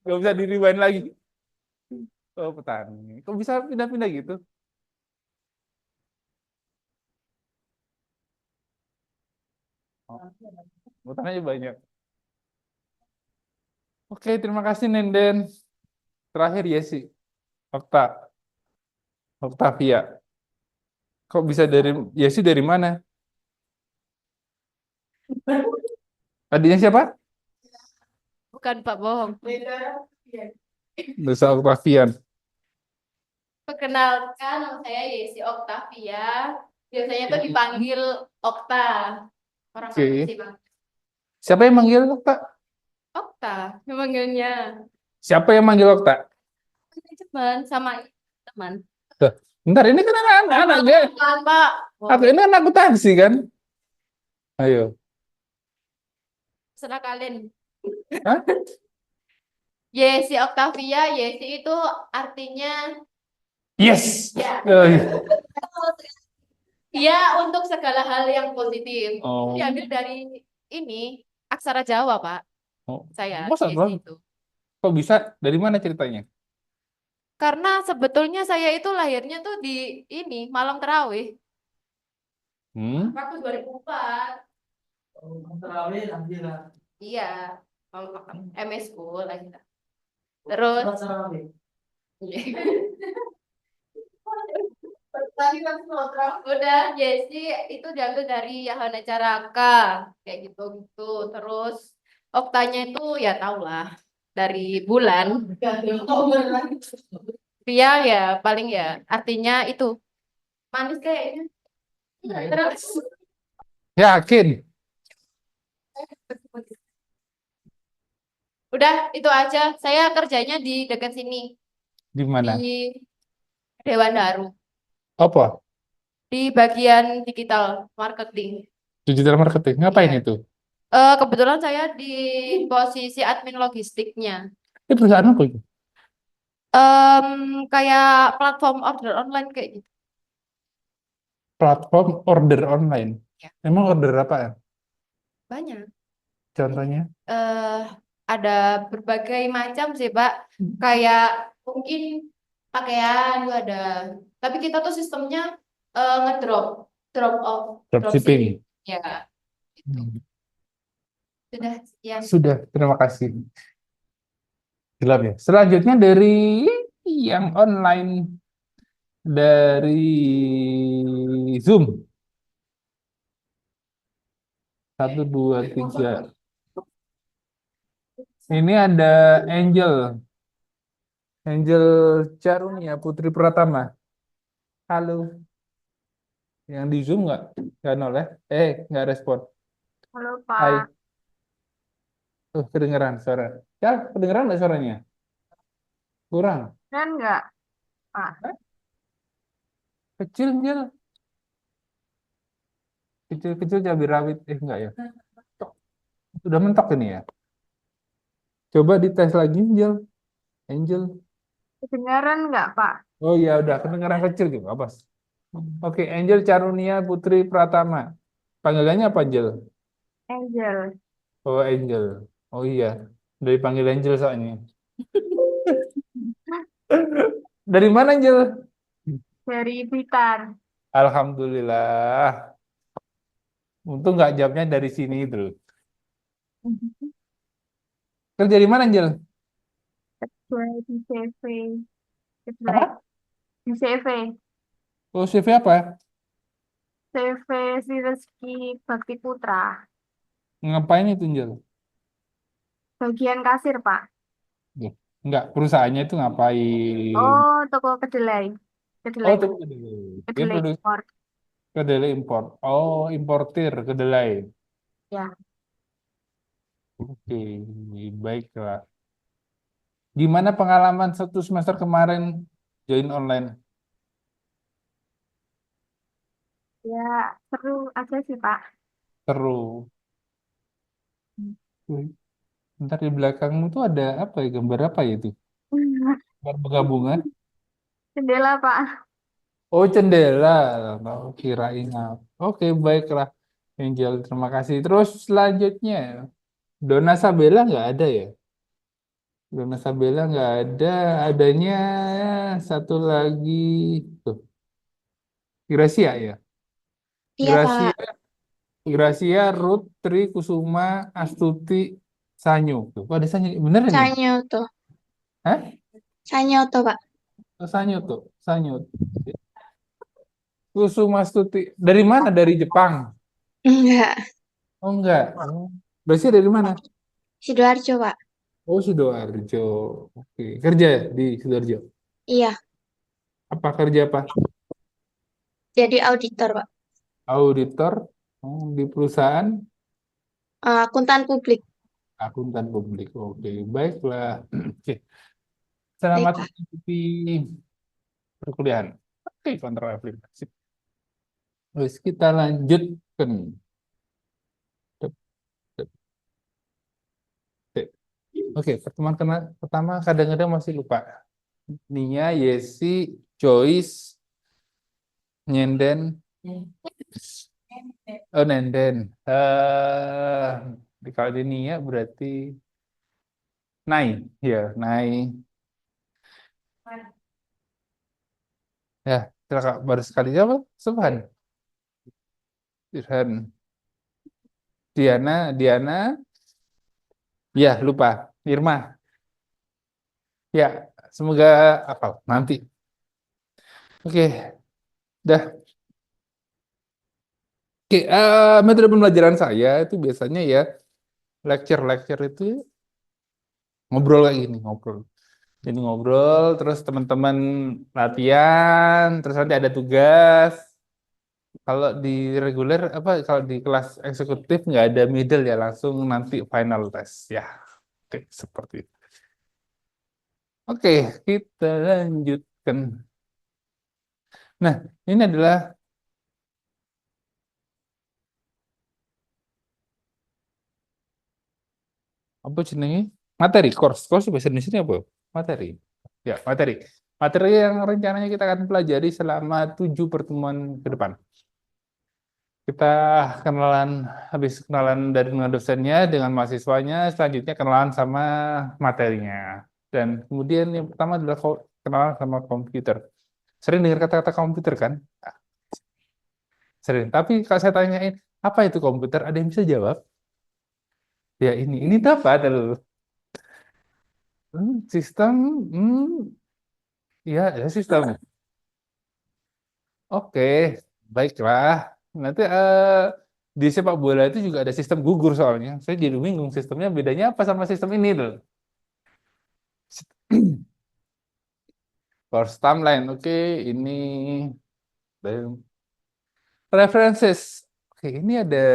bisa di rewind lagi. Oh petani. Kok bisa pindah-pindah gitu? Oh, petani banyak. Oke, terima kasih Nenden. Terakhir ya sih, Octavia. Kok bisa dari Yesi dari mana? Adiknya siapa? Bukan, Pak, bohong. Nusa Octavian. perkenalkan, nama saya Yesi Octavia. Biasanya tuh dipanggil Okta. Orang Oke. sih bang. Siapa yang manggil Okta? Okta, memanggilnya Siapa yang manggil Okta? teman sama teman. Bentar, ini kan anak-anak ya. Pak. Aku ini kan akuntansi kan? Ayo. Serah kalian. Hah? Yesi Octavia, Yesi itu artinya Yes. ya. Oh, iya. Ya untuk segala hal yang positif. Oh. Diambil dari ini aksara Jawa, Pak. Oh. Saya Masa, Yesi Bang? itu. Kok bisa? Dari mana ceritanya? Karena sebetulnya saya itu lahirnya tuh di ini malam terawih. Hmm? Waktu 2004. Terawih alhamdulillah. Iya, kalau makan MS school lah kita. Terus Sholat tarawih. udah Jesse itu diambil dari Yahana Caraka kayak gitu gitu. Terus oktanya itu ya tau lah dari bulan. Dia ya paling ya artinya itu manis kayaknya. Terus Yakin? udah itu aja. Saya kerjanya di dekat sini Di mana? di Dewan Daru Apa? di bagian digital marketing. Digital marketing. Ngapain Iya. itu? Kebetulan saya di posisi admin logistiknya. Ini perusahaan apa itu? Kayak platform order online kayak gitu. Platform order online. Ya. Emang order apa ya? Banyak. Contohnya? eh ada berbagai macam sih, Pak. Kayak mungkin pakaian juga ada. Tapi kita tuh sistemnya ngedrop, drop off, Dropshipping. Ya, Hmm. sudah ya. Sudah, terima kasih. Gelap ya. Selanjutnya dari yang online, dari Zoom. 1, 2, 3. Ini ada Angel. Angel Carunia Putri Pratama. Halo. Yang di Zoom nggak? Nggak noleh. Nggak respon. Halo Hai. Pak. Tuh, kedengeran suara. Ya, kedengeran nggak suaranya? Kurang. Kan nggak Pak? Kecil, Angel. Kecil-kecil cabai rawit. Enggak ya. Sudah mentok ini ya. Coba dites lagi, Angel. Angel. Kedengaran nggak Pak? Oh iya, udah kedengeran kecil gitu. Apa? Oke, Angel Carunia Putri Pratama. Panggilannya apa, Angel? Angel. Oh, Angel. Oh iya, dari panggil Angel soalnya. Dari mana, Angel? Dari Blitar. Alhamdulillah. Untung nggak jawabnya dari sini itu. Kerja di mana, Angel? Di CV. Apa? Di CV. Oh, CV apa? CV si Rizky Bakti Putra. Ngapain itu, Angel? Bagian kasir Pak. Enggak, perusahaannya itu ngapain? Oh, toko kedelai. Oh, Kedelai. itu kedelai. Dia Kedelai produk impor. kedelai impor. Oh, importir kedelai. Ya. Oke, baiklah. Gimana pengalaman 1 semester kemarin join online? Ya, seru aja sih Pak. Seru. Wih, ntar di belakangmu tuh ada apa ya? Gambar apa ya itu? Gambar penggabungan. Jendela Pak. Oh, jendela. Oh, kirain apa. Oke, baiklah. Angel, terima kasih. Terus selanjutnya, Dona Sabella nggak ada ya? Dona Sabella nggak ada. Adanya satu lagi. Tuh, Gracia ya? Iya Gracia, Pak. Gracia, Ruth, Tri, Kusuma, Astuti, Sanyu. Tuh, kok ada Sanyu? Bener ini? Sanyoto. Hah? Sanyoto Pak. Oh, Sanyu tuh. Sanyu. Kusuma Astuti. Dari mana? Dari Jepang? Enggak. Oh, enggak. Oh. Berarti dari mana? Sidoarjo Pak. Oh, Sidoarjo. Oke. Kerja ya di Sidoarjo? Iya. Apa kerja apa? Jadi auditor Pak. Auditor di perusahaan Akuntan publik. akuntan publik. Oke, baiklah. Oke. Baik Selamat Pak. mengikuti perkuliahan. Oke, kontrol aplikasi. Terus kita lanjutkan. Oke, pertama kadang-kadang masih lupa. Nia, Yesi, Joyce, Nyenden, oh Nenden. Kalau di Nia berarti Nai, ya Nai. Ya, silakan. Baru sekali apa? Subhan. Irhan. Diana. Ya, lupa. Irma. Ya, semoga apa nanti. Oke, dah. Oke, metode pembelajaran saya itu biasanya ya lecture itu ngobrol kayak gini, ngobrol. Jadi ngobrol, terus teman-teman latihan, terus nanti ada tugas. Kalau di reguler apa kalau di kelas eksekutif nggak ada middle ya, langsung nanti final test ya. Oke, seperti itu. Oke, kita lanjutkan. Nah, ini adalah apa jenenge? Materi, course bahasa Indonesia apa? Materi. Ya, Materi yang rencananya kita akan pelajari selama 7 pertemuan ke depan. Kita habis kenalan dengan dosennya, dengan mahasiswanya, selanjutnya kenalan sama materinya. Dan kemudian yang pertama adalah kenalan sama komputer. Sering dengar kata-kata komputer kan? Sering. Tapi kalau saya tanyain, apa itu komputer? Ada yang bisa jawab? Ya ini apa? Sistem, ya sistem. Oke, baiklah. Nanti di sepak bola itu juga ada sistem gugur soalnya. Saya jadi bingung sistemnya bedanya apa sama sistem ini loh. Course timeline, oke, ini references. Oke, ini ada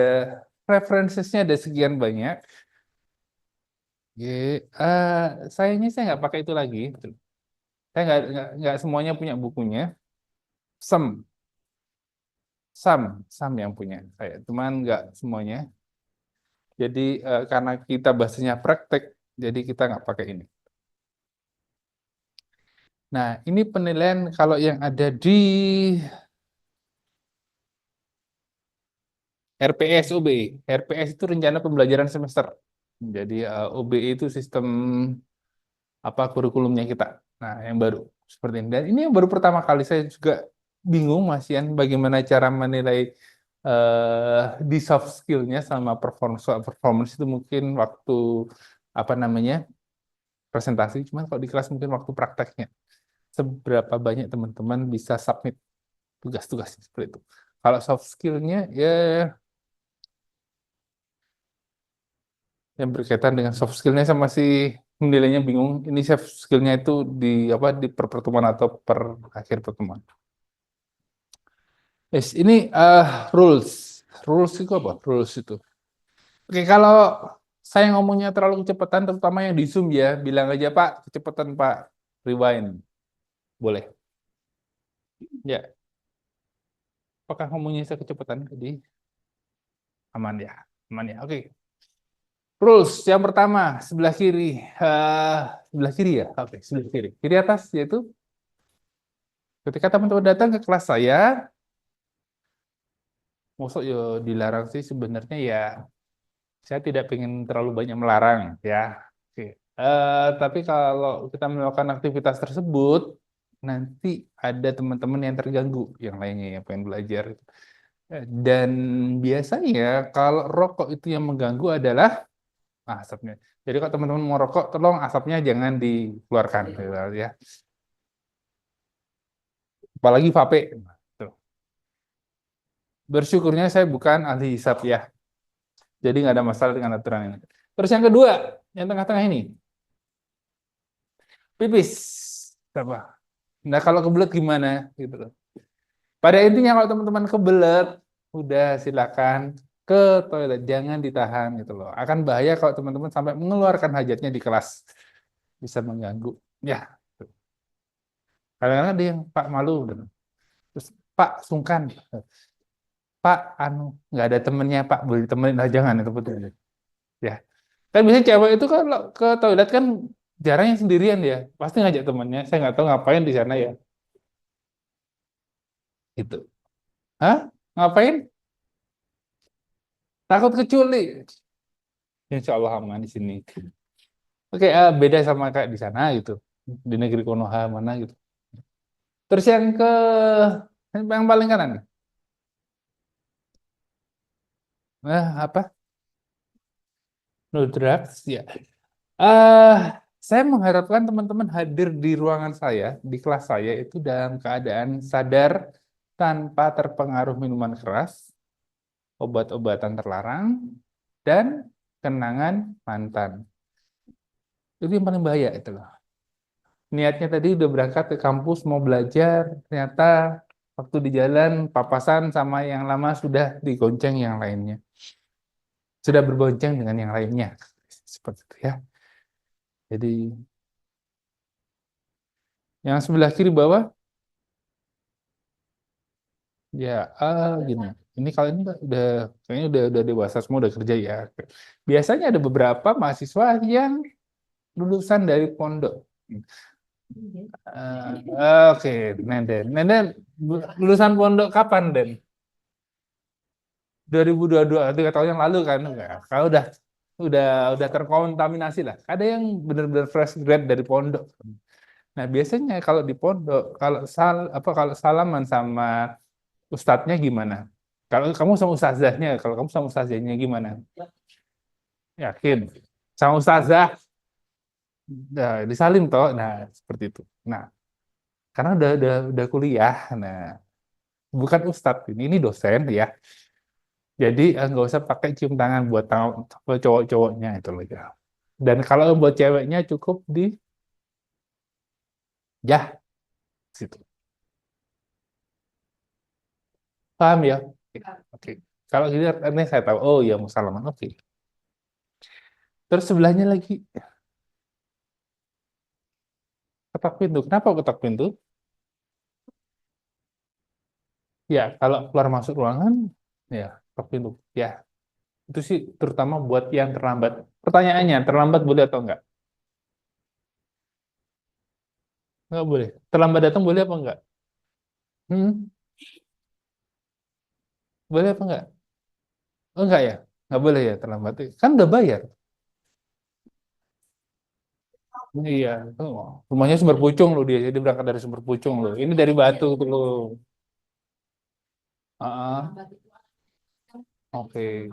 referencesnya ada sekian banyak. Oke, sayangnya saya nggak pakai itu lagi. Saya nggak semuanya punya bukunya. Some, some yang punya saya, cuman nggak semuanya. Jadi karena kita bahasanya praktek, jadi kita nggak pakai ini. Nah, ini penilaian kalau yang ada di RPS OBE. RPS itu rencana pembelajaran semester. Jadi OBE itu sistem apa kurikulumnya kita. Nah, yang baru seperti ini. Dan ini yang baru pertama kali saya juga bingung, Mas Ian, bagaimana cara menilai di soft skill-nya sama performance itu mungkin waktu apa namanya presentasi. Cuman kalau di kelas mungkin waktu prakteknya. Seberapa banyak teman-teman bisa submit tugas-tugasnya seperti itu. Kalau soft skill-nya ya yang berkaitan dengan soft skill-nya saya masih menilainya bingung. Ini soft skill-nya itu di apa di per pertemuan atau per akhir pertemuan. Yes, ini rules. Rules itu apa? Rules itu. Oke, kalau saya ngomongnya terlalu kecepatan, terutama yang di Zoom ya, bilang aja Pak, kecepatan Pak, rewind. Boleh. Ya, apakah ngomongnya saya kecepatan tadi? Aman ya, aman ya. Oke. Rules yang pertama sebelah kiri, sebelah kiri ya, oke sebelah kiri, kiri atas yaitu ketika teman-teman datang ke kelas saya, masuk ya dilarang sih sebenarnya ya, saya tidak ingin terlalu banyak melarang ya, oke. Tapi kalau kita melakukan aktivitas tersebut, nanti ada teman-teman yang terganggu, yang lainnya yang pengen belajar. Dan biasanya kalau rokok itu yang mengganggu adalah asapnya. Jadi kalau teman-teman mau rokok, tolong asapnya jangan dikeluarkan, gitu ya. Apalagi vape. Tuh. Bersyukurnya saya bukan ahli hisap ya. Jadi nggak ada masalah dengan aturan ini. Terus yang kedua, yang tengah-tengah ini. Pipis. Apa? Nah kalau kebelet gimana? Gitu loh. Pada intinya kalau teman-teman kebelet, udah silakan ke toilet. Jangan ditahan gitu loh. Akan bahaya kalau teman-teman sampai mengeluarkan hajatnya di kelas. Bisa mengganggu. Ya. Kadang-kadang ada yang Pak malu. Terus Pak sungkan. Pak, nggak ada temennya Pak, boleh ditemenin, nah, jangan itu betul. Ya, kan biasanya cewek itu kan ke toilet kan jarang yang sendirian ya, pasti ngajak temennya. Saya nggak tahu ngapain di sana ya. Gitu. Hah? Ngapain? Takut kecuali. Insya Allah aman di sini. Oke, beda sama kayak di sana gitu, di negeri Konoha mana gitu. Terus yang paling kanan. Apa? No drugs, ya. Eh, saya mengharapkan teman-teman hadir di ruangan saya, di kelas saya itu dalam keadaan sadar tanpa terpengaruh minuman keras, obat-obatan terlarang, dan kenangan mantan. Itu yang paling bahaya itu loh. Niatnya tadi udah berangkat ke kampus mau belajar, ternyata waktu di jalan papasan sama yang lama sudah digonceng yang lainnya. Sudah berbonceng dengan yang lainnya. Seperti itu ya. Jadi yang sebelah kiri bawah, ya gini. Ini kalau ini udah kayaknya udah dewasa semua udah kerja ya. Biasanya ada beberapa mahasiswa yang lulusan dari pondok. Oke, Nenden. Nenden lulusan pondok kapan, Den? 2022, 3 tahun yang lalu kan? Enggak. Kalau udah terkontaminasi lah. Ada yang benar-benar fresh grad dari pondok. Nah, biasanya kalau di pondok, kalau salaman sama ustadznya gimana? Kalau kamu sama ustazahnya, kalau kamu sama ustazahnya gimana? Yakin? Sama ustazah? Nah, disalim toh. Nah, seperti itu. Nah, karena udah kuliah. Nah, bukan ustadz ini dosen ya. Jadi nggak usah pakai cium tangan buat cowok-cowoknya itu loh ya. Dan kalau buat ceweknya cukup di ya situ. Paham ya? Oke. Kalau gini ini saya tahu. Oh ya mau salaman. Oke. Terus sebelahnya lagi ketok pintu. Kenapa ketok pintu? Ya kalau keluar masuk ruangan ya ketok pintu. Ya itu sih terutama buat yang terlambat. Pertanyaannya terlambat boleh atau enggak? Enggak boleh. Terlambat datang boleh apa enggak? Hmm? Boleh apa enggak? Oh, enggak ya? Enggak boleh ya terlambat. Kan udah bayar. Iya, oh, rumahnya Sumber Pucung loh dia. Jadi berangkat dari Sumber Pucung loh. Ini dari Batu tuh loh. Ah, oke.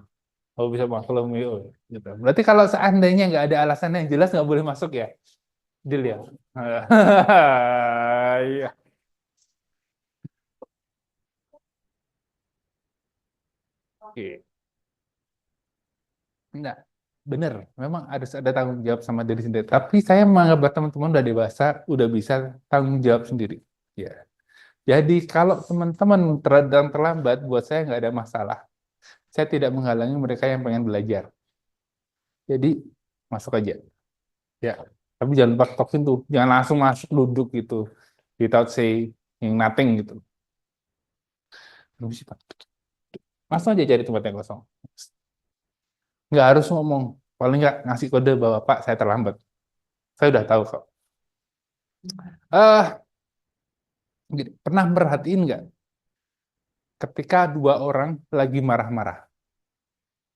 Oh bisa maklumi. Oh, gitu. Berarti kalau seandainya nggak ada alasan yang jelas nggak boleh masuk ya? Deal ya? Iya. Oke. Enggak. Bener. Memang harus ada tanggung jawab sama diri sendiri. Tapi saya menganggap teman-teman udah dewasa, udah bisa tanggung jawab sendiri. Ya. Jadi kalau teman-teman terlambat, buat saya nggak ada masalah. Saya tidak menghalangi mereka yang pengen belajar. Jadi masuk aja. Ya. Tapi jangan lupa tokin tuh. Jangan langsung masuk duduk gitu. Without saying nothing gitu. Permisi, Pak. Langsung aja cari tempat yang kosong. Nggak harus ngomong. Paling nggak ngasih kode bahwa Pak saya terlambat. Saya udah tahu kok. Eh, pernah merhatiin nggak ketika dua orang lagi marah-marah,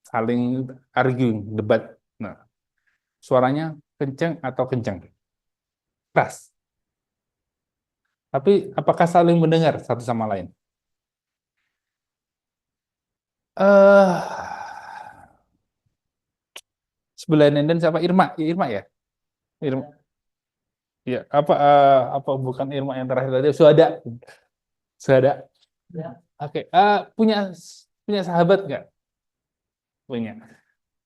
saling arguing, debat. Nah, suaranya kenceng atau kenceng? Keras. Tapi apakah saling mendengar satu sama lain? Eh, sebelah Nenden siapa? Irma, Irma ya? Irma. Ya, apa bukan Irma yang terakhir tadi? Suada. Suada. Ya. Oke, punya punya sahabat nggak? Punya.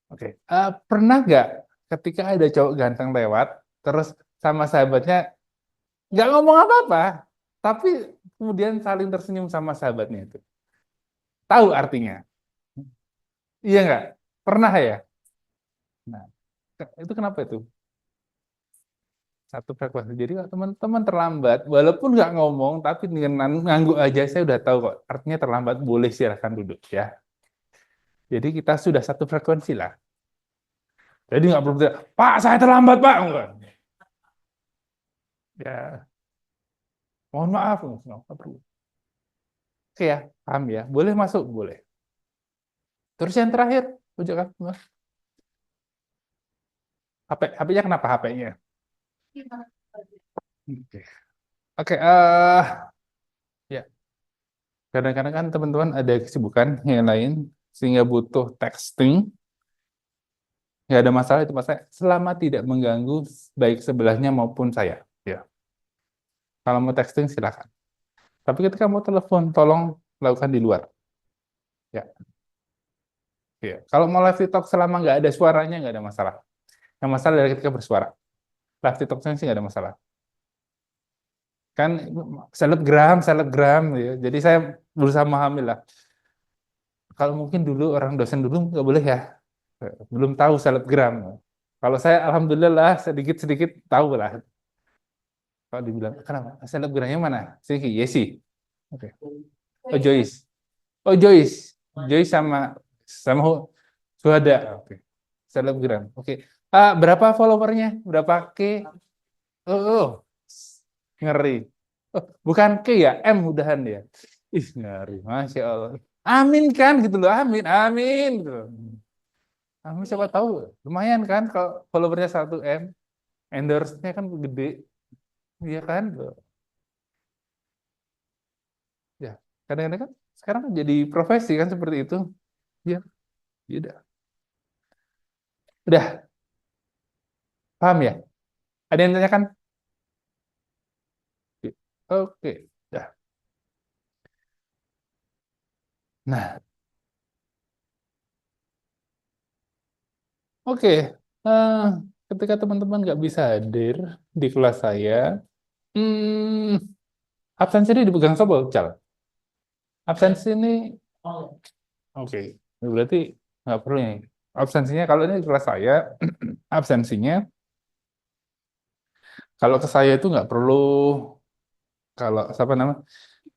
Oke. Pernah nggak ketika ada cowok ganteng lewat, terus sama sahabatnya nggak ngomong apa-apa, tapi kemudian saling tersenyum sama sahabatnya itu? Tahu artinya? Iya nggak? Pernah ya? Nah, itu kenapa itu? Satu frekuensi. Jadi kalau teman-teman terlambat, walaupun nggak ngomong, tapi dengan ngangguk aja, saya udah tahu kok. Artinya terlambat, boleh silahkan duduk ya. Jadi kita sudah satu frekuensi lah. Jadi nggak perlu teriak, Pak, saya terlambat, Pak. Enggak. Ya, mohon maaf. Nggak perlu. Oke ya, paham ya. Boleh masuk, boleh. Terus yang terakhir, ujian Mas. HP-nya kenapa HP-nya? Oke. Oke, Kadang-kadang kan teman-teman ada kesibukan yang lain sehingga butuh texting. Nggak ada masalah itu Mas, selama tidak mengganggu baik sebelahnya maupun saya. Ya, kalau mau texting silakan. Tapi ketika mau telepon, tolong lakukan di luar. Ya, ya. Kalau mau live TikTok selama nggak ada suaranya nggak ada masalah. Yang masalah dari ketika bersuara. Live TikToknya sih nggak ada masalah. Kan selebgram, ya. Jadi saya berusaha memahami lah. Kalau mungkin dulu orang dosen dulu nggak boleh ya, belum tahu selebgram. Kalau saya alhamdulillah sedikit-sedikit tahu lah. Kalau dibilang kenapa selebgramnya mana? Sih Yesi. Oke. Oh Joyce. Oh Joyce. Joyce sama sama Suhada. Oke. Selebgram. Oke. Berapa followernya? Berapa K? Oh. Ngeri. Oh, bukan K ya, M mudahan ya. Ih, ngeri. Masya Allah. Amin kan gitu loh. Amin. Amin gitu loh. Amin siapa tahu. Lumayan kan kalau followernya 1 M. Endorse-nya kan gede. Iya kan? Ya, kadang-kadang kan sekarang kan jadi profesi kan seperti itu. Ya, ya udah paham ya? Ada yang tanyakan? Oke, udah. Nah, oke. Eh, ketika teman-teman nggak bisa hadir di kelas saya, hmm, absensi ini dipegang siapa, Cal? Absensi ini, Oh, oke. Berarti nggak perlu nih. Absensinya kalau ini di kelas saya, absensinya kalau ke saya itu nggak perlu. Kalau siapa nama?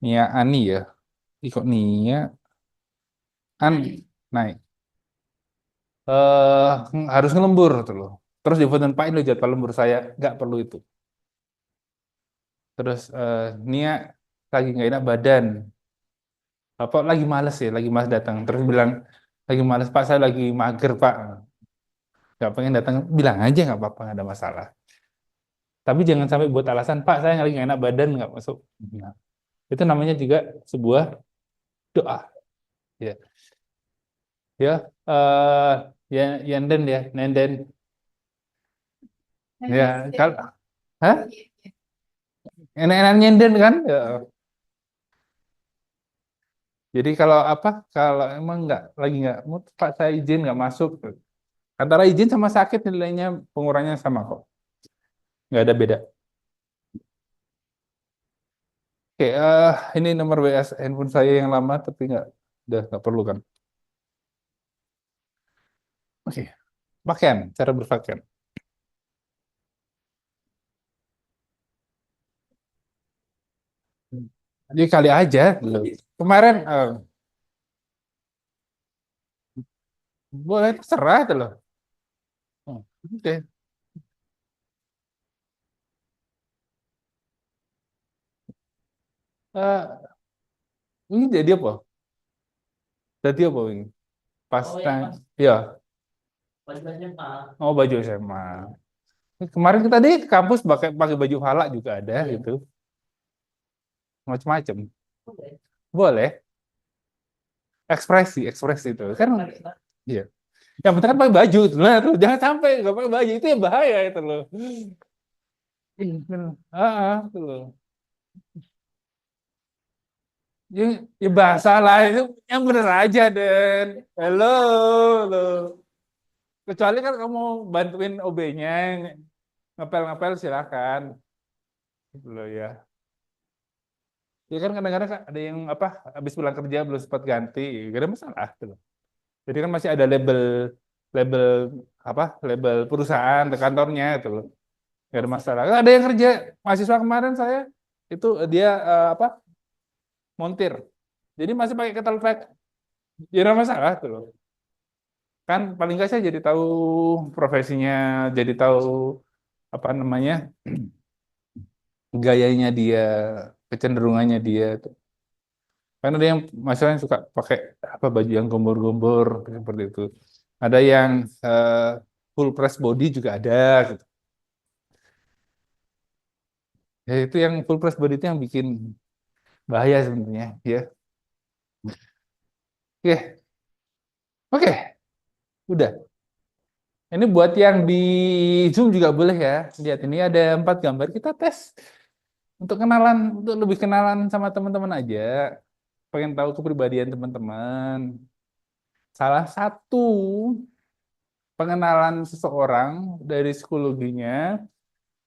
Nia Ani ya. Kok Nia Ani naik. eh Harus ngelembur tuh loh. Terus di Pak lo jadwal lembur saya nggak perlu itu. Terus Nia lagi nggak enak badan. Apa lagi males ya, lagi males datang. Terus bilang lagi males Pak, saya lagi mager Pak. Nggak pengen datang, bilang aja nggak apa-apa, nggak ada masalah. Tapi jangan sampai buat alasan Pak saya lagi nggak enak badan nggak masuk. Nah, itu namanya juga sebuah doa. Ya, ya, ya, Yanden ya, Nenden. Ya, kalau, hah? Enak-enak nyenden kan? Ya. Jadi kalau apa? Kalau emang nggak lagi nggak mood, Pak saya izin nggak masuk. Antara izin sama sakit nilainya pengurangannya sama kok. Nggak ada beda. Oke, ini nomor WS handphone saya yang lama tapi udah nggak perlu kan? Oke, pakaian, cara berpakaian. Jadi kali aja. Loh. Kemarin boleh terserah tuh loh. Oh, oke. Eh, ini jadi apa? Jadi apa ini? Pas oh ya tanya, Mas, ya. baju-bajunya Pak. Oh baju SMA. Kemarin kita di kampus pakai pakai baju halak juga ada Iya. gitu, macam-macam. Oke. Boleh, ekspresi, ekspresi itu kan, Pakai, Pak. iya. Yang penting kan pakai baju, nah tuh jangan sampai nggak pakai baju itu yang bahaya itu loh. Tuh loh. Ya, ya bahasa lah itu yang bener aja Den. Halo, lo. Kecuali kan kamu bantuin OB-nya ngepel-ngepel silakan. Gitu loh ya. Ya kan kadang-kadang kan ada yang apa habis pulang kerja belum sempat ganti, gak ada masalah gitu loh. Jadi kan masih ada label label apa label perusahaan di kantornya gitu loh. Gak ada masalah. Ada yang kerja mahasiswa kemarin saya itu dia apa montir. Jadi masih pakai kettle pack. Ya ada masalah gitu loh. Kan paling nggak saya jadi tahu profesinya, jadi tahu apa namanya gayanya dia, kecenderungannya dia. Karena ada yang masalahnya suka pakai apa baju yang gombor-gombor seperti itu. Ada yang full press body juga ada gitu. Ya itu yang full press body itu yang bikin bahaya sebenarnya ya. Oke, oke, udah. Ini buat yang di Zoom juga boleh ya. Lihat ini ada 4 gambar. Kita tes untuk kenalan, untuk lebih kenalan sama teman-teman aja. Pengen tahu kepribadian teman-teman. Salah satu pengenalan seseorang dari psikologinya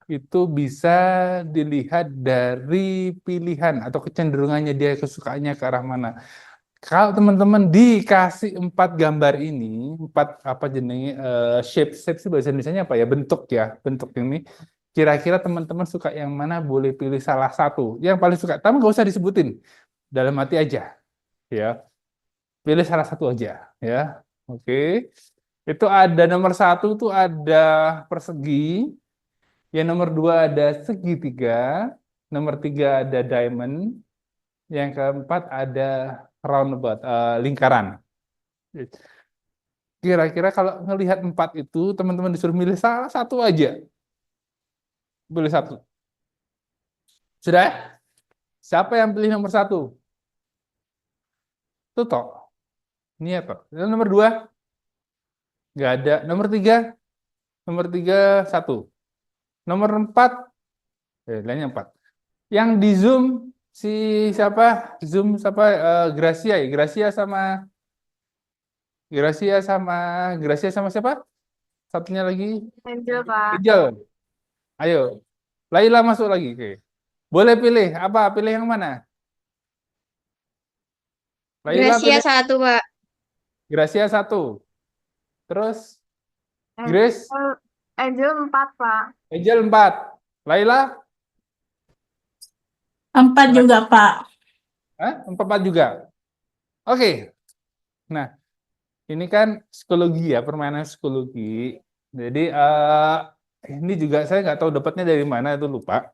itu bisa dilihat dari pilihan atau kecenderungannya dia kesukaannya ke arah mana. Kalau teman-teman dikasih 4 gambar ini, 4 apa jenis shape sih bahasa Indonesianya apa ya, bentuk ini. Kira-kira teman-teman suka yang mana? Boleh pilih salah satu. Yang paling suka, tapi nggak usah disebutin, dalam hati aja, ya. Pilih salah satu aja, ya. Oke. Itu ada nomor 1 tuh ada persegi, yang nomor 2 ada segitiga, nomor 3 ada diamond, yang keempat ada roundabout, lingkaran. Kira-kira kalau ngelihat 4 itu, teman-teman disuruh milih salah satu aja. Pilih satu. Sudah? Siapa yang pilih nomor 1? Itu toh. Ini apa? Dan nomor 2? Nggak ada. Nomor 3? Nomor 3, 1. Nomor 4? Lainnya 4. Yang di Zoom, si siapa? Zoom siapa? Gracia ya? Gracia sama siapa? Satunya lagi? Angel, Pak. Angel. Ayo. Laila masuk lagi. Oke. Boleh pilih. Apa? Pilih yang mana? Laila Gracia pilih satu, Pak. Gracia 1. Terus Grace, Angel, Angel 4, Pak. Angel 4. Laila? 4 juga, Pak. 4 juga. Oke. Nah, ini kan psikologi ya, permainan psikologi. Jadi ini juga saya nggak tahu dapatnya dari mana, itu lupa.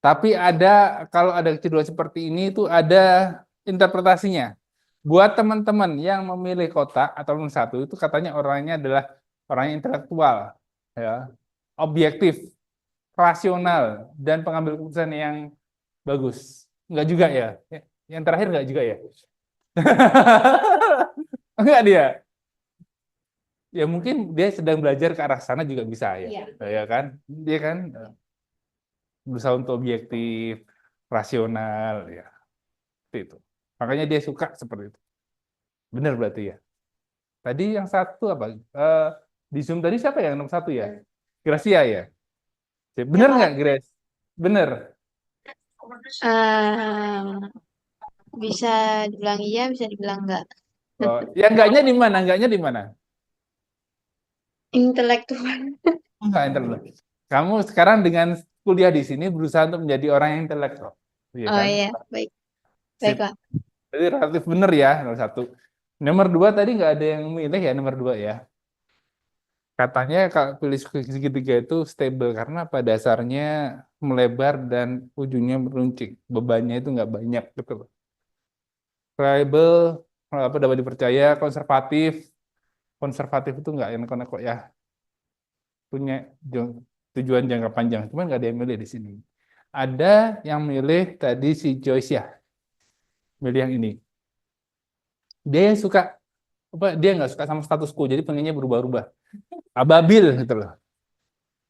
Tapi kalau ada kecenderungan seperti ini itu ada interpretasinya. Buat teman-teman yang memilih kotak atau 1 itu katanya orangnya adalah orang intelektual, ya, objektif, rasional, dan pengambil keputusan yang bagus. Enggak juga ya? Yang terakhir enggak juga ya? Enggak dia. Ya mungkin dia sedang belajar ke arah sana juga bisa ya. Iya. Ya kan? Dia kan berusaha untuk objektif, rasional ya. Seperti itu. Makanya dia suka seperti itu. Benar berarti ya. Tadi yang 1 apa? Di Zoom tadi siapa yang nomor 1 ya? Gracia ya. Benar nggak, Grace? Benar. Bisa dibilang iya, bisa dibilang enggak. Ya enggaknya di mana? Enggaknya di mana? Intelektual. Enggak intelektual. Kamu sekarang dengan kuliah di sini berusaha untuk menjadi orang yang intelektual. Iya Oh kan? iya, baik. Sip. Baik, Pak. Jadi relatif benar ya, nomor 1. Nomor 2 tadi nggak ada yang milih ya, nomor 2 ya. Katanya kalau pilih segitiga itu stable karena pada dasarnya melebar dan ujungnya meruncing. Bebannya itu nggak banyak gitu. Reliable, apa dapat dipercaya, konservatif. Konservatif itu nggak enak-enak kok ya. Punya tujuan jangka panjang, cuman nggak ada yang milih di sini. Ada yang milih tadi si Joyce ya, milih yang ini. Dia yang suka apa? Dia nggak suka sama status quo, jadi pengennya berubah-ubah. Ababil gitu loh.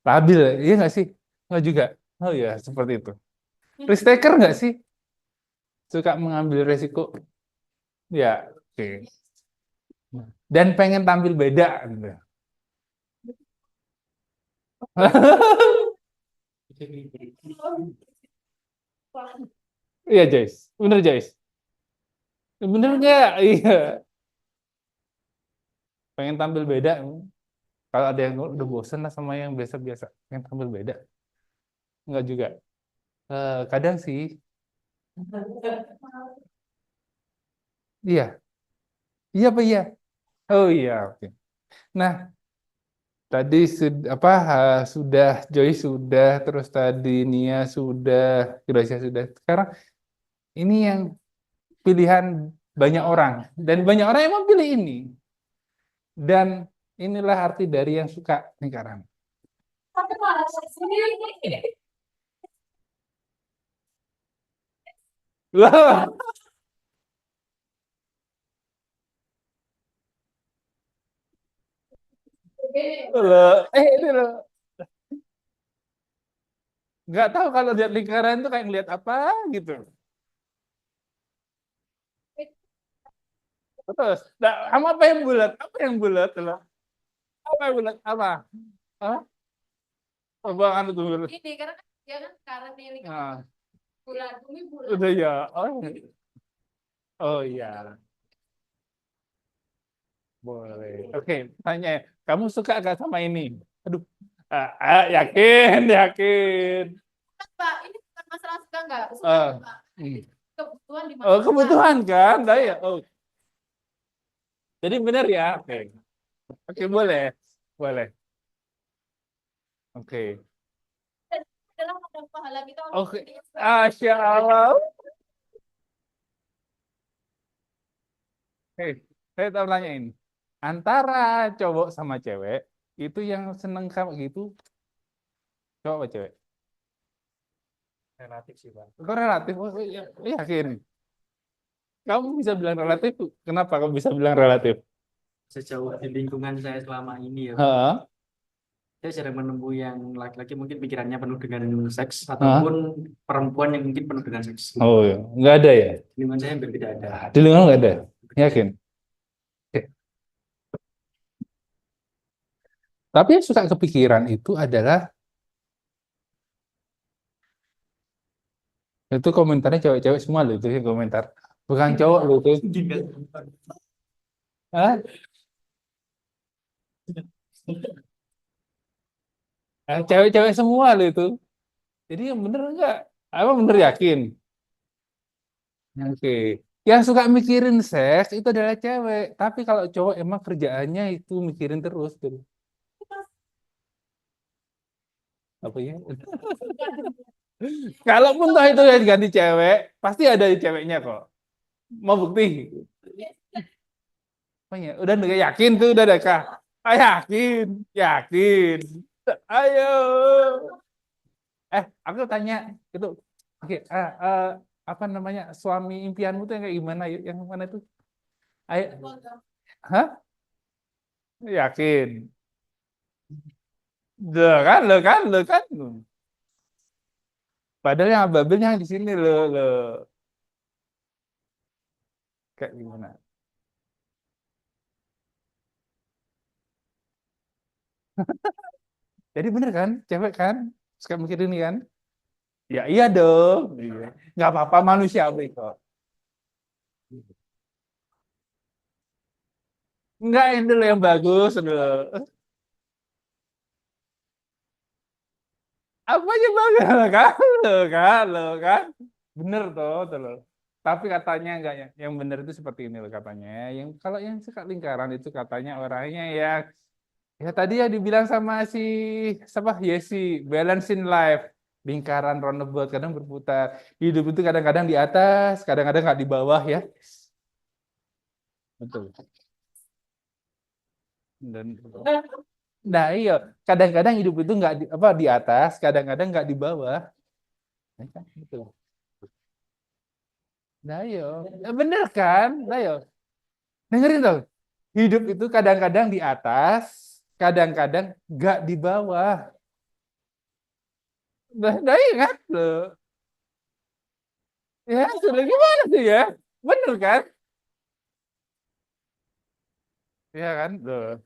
Labil, iya nggak sih? Nggak juga. Oh ya, seperti itu. Risk taker nggak sih? Suka mengambil resiko. Ya, oke. Dan pengen tampil beda gitu. Iya, Joyce. Bener, Joyce. Bener nggak? Iya. Pengen tampil beda. Kalau ada yang udah bosen lah sama yang biasa-biasa, pengen tampil beda. Enggak juga. Kadang sih. Iya. Iya apa iya? Oh iya, oke. Nah, tadi sudah Joy sudah, terus tadi Nia sudah, Gracia sudah. Sekarang ini yang pilihan banyak orang dan banyak orang yang memilih ini. Dan inilah arti dari yang suka lingkaran. Lah, Loh, ini loh. Nggak tahu kalau lihat lingkaran itu kayak ngeliat apa gitu. Terus, nah, sama apa yang bulat? Apa yang bulat? Loh? Apa yang bulat? Apa? Hah? Coba kan itu bulat. Ini karena kan dia kan lingkaran ini kan Nah, bulan, bumi bulan. udah ya. Oh iya, boleh. Oke, tanya. Kamu suka gak sama ini? Aduh, yakin, yakin. Pak, ini bukan masalah suka nggak? Suka, Ah, Pak. hmm. Kebutuhan di Oh, masyarakat. kebutuhan kan? Nah, ya. Oh, jadi benar ya? Oke. Oke, boleh. Boleh. Oke. Adalah modal pahala kita. Oke. Masya Allah. Oke, saya tahu nanyain. Antara cowok sama cewek, itu yang seneng kamu gitu, cowok apa cewek? Relatif sih, Pak. Kok relatif? Oh, yakin. Kamu bisa bilang relatif, kenapa kamu bisa bilang relatif? Sejauh di lingkungan saya selama ini ya, Pak, Heeh. saya jarang menemui yang laki-laki mungkin pikirannya penuh dengan seks Hah? ataupun perempuan yang mungkin penuh dengan seks. Oh, iya. Nggak ada ya? Di lingkungan saya hampir tidak ada. Di lingkungan nggak ada? Yakin? Oke. Tapi yang suka kepikiran itu adalah, itu komentarnya cewek-cewek semua loh, itu yang komentar. Bukan cowok loh itu. Hah? Cewek-cewek semua loh itu. Jadi yang bener enggak? Apa bener yakin? Oke. Yang suka mikirin seks itu adalah cewek. Tapi kalau cowok emang kerjaannya itu mikirin terus tuh. Apa ya? Kalaupun toh itu ya ganti cewek, pasti ada ceweknya kok. Mau bukti? Apa ya? Udah nggak yakin tuh udah kah? Yakin, yakin. Ayo. Aku tanya itu. Oke, apa namanya suami impianmu tuh yang kayak gimana? Yang mana itu? Ayo, hah? Yakin? Lo kan. Padahal yang ababilnya di sini lo. Kayak gimana? Jadi bener kan, cewek kan? Suka mikir ini kan? Ya iya dong. Iya. Nggak apa-apa manusiawi kok. Enggak, ini dulu yang bagus dulu. Apa aja bagus kan? Bener tuh loh. Tapi katanya enggak ya. Yang bener itu seperti ini loh katanya. Yang kalau yang suka lingkaran itu katanya orangnya ya tadi ya dibilang sama si siapa Yesi, balance in life. Lingkaran roundabout kadang berputar. Hidup itu kadang-kadang di atas, kadang-kadang nggak di bawah ya. Betul. Dan nah iya, kadang-kadang hidup itu nggak di atas, kadang-kadang nggak di bawah. Ya kan? Betul. Nah iya, bener kan? Nah iya, dengerin dong. Hidup itu kadang-kadang di atas, kadang-kadang nggak di bawah. Nah iya kan? Loh. Ya sudah gimana sih ya? Bener kan? Ya kan? Loh.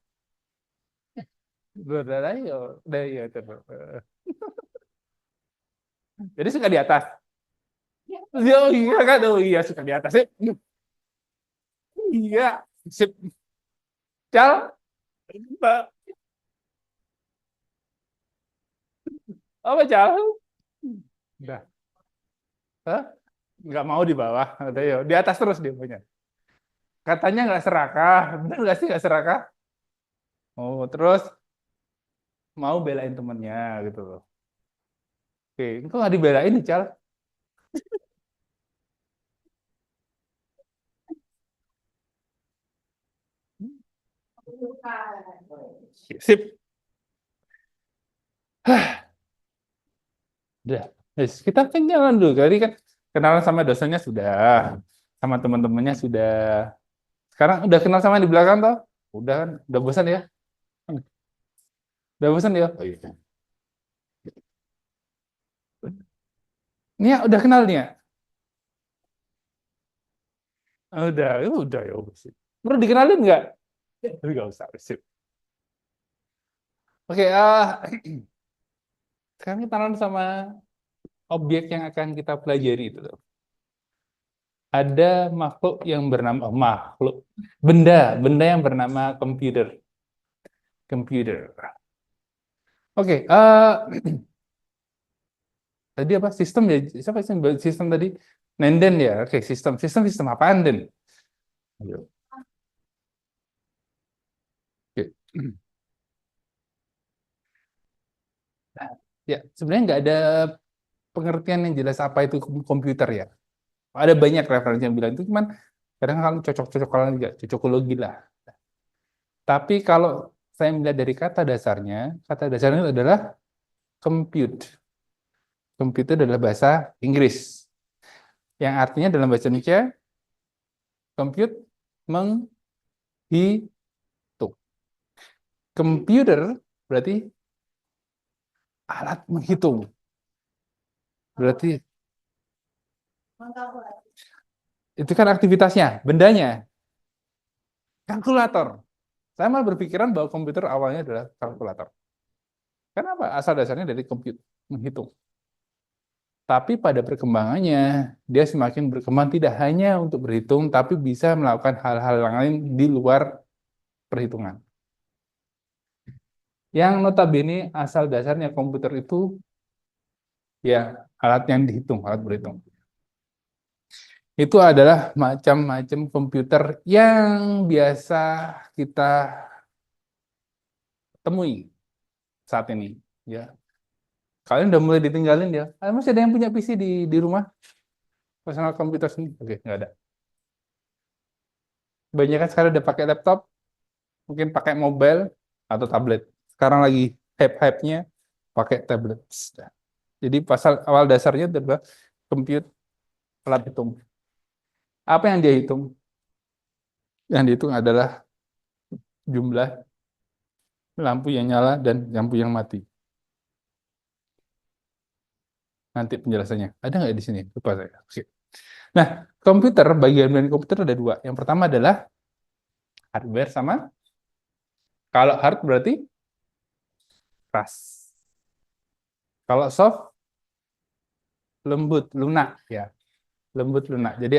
Udah iya, udah iya. Jadi suka di atas. Oh iya kan? Oh iya suka di atas. Iya. Sip. Cal. Apa Cal? Udah. Hah? Nggak mau di bawah. Udah, yuk. Di atas terus dia punya. Katanya nggak serakah. Bener nggak sih nggak serakah? Oh, terus mau belain temennya gitu loh. Oke, kok nggak dibelain nih, Cal? Sip. Udah. Yes, kita kan jalan dulu. Tadi kan kenalan sama dosennya sudah. Sama teman-temannya sudah. Sekarang udah kenal sama yang di belakang toh? Udah kan? Udah bosan ya? Udah bosan ya? Oh, iya. Nia, udah kenal Nia? Udah ya. Perlu dikenalin nggak? Nggak usah. Sip. Oke, sekarang kita kenalan sama objek yang akan kita pelajari itu. Ada makhluk yang bernama benda yang bernama komputer. Komputer. Oke, tadi apa sistem ya? Siapa sistem tadi? Nenden ya. Oke, sistem apaan Den? Ayo. Oke. Ya, sebenarnya nggak ada pengertian yang jelas apa itu komputer ya. Ada banyak referensi yang bilang itu, cuman kadang kalau cocok-cocok kalau nggak cocokologi lah. Tapi kalau saya melihat dari kata dasarnya adalah compute. Compute adalah bahasa Inggris, yang artinya dalam bahasa Indonesia compute menghitung. Computer berarti alat menghitung. Berarti itu kan aktivitasnya, bendanya kalkulator. Saya malah berpikiran bahwa komputer awalnya adalah kalkulator. Kenapa? Asal dasarnya dari compute, menghitung. Tapi pada perkembangannya, dia semakin berkembang tidak hanya untuk berhitung, tapi bisa melakukan hal-hal lain di luar perhitungan. Yang notabene asal dasarnya komputer itu ya alat yang dihitung, alat berhitung. Itu adalah macam-macam komputer yang biasa kita temui saat ini. Ya, kalian udah mulai ditinggalin ya. Masih ada yang punya PC di rumah? Personal komputer sendiri? Oke, nggak ada. Banyak kan sekarang udah pakai laptop, mungkin pakai mobile atau tablet. Sekarang lagi hype-hype-nya pakai tablet. Jadi pasal awal dasarnya adalah compute, alat hitung. Apa yang dia hitung? Yang dihitung adalah jumlah lampu yang nyala dan lampu yang mati. Nanti penjelasannya. Ada nggak di sini? Lupa saya. Oke. Nah, komputer, bagian dari komputer ada dua. Yang pertama adalah hardware sama. Kalau hard berarti keras. Kalau soft, lembut, lunak ya. Lembut, lunak. Jadi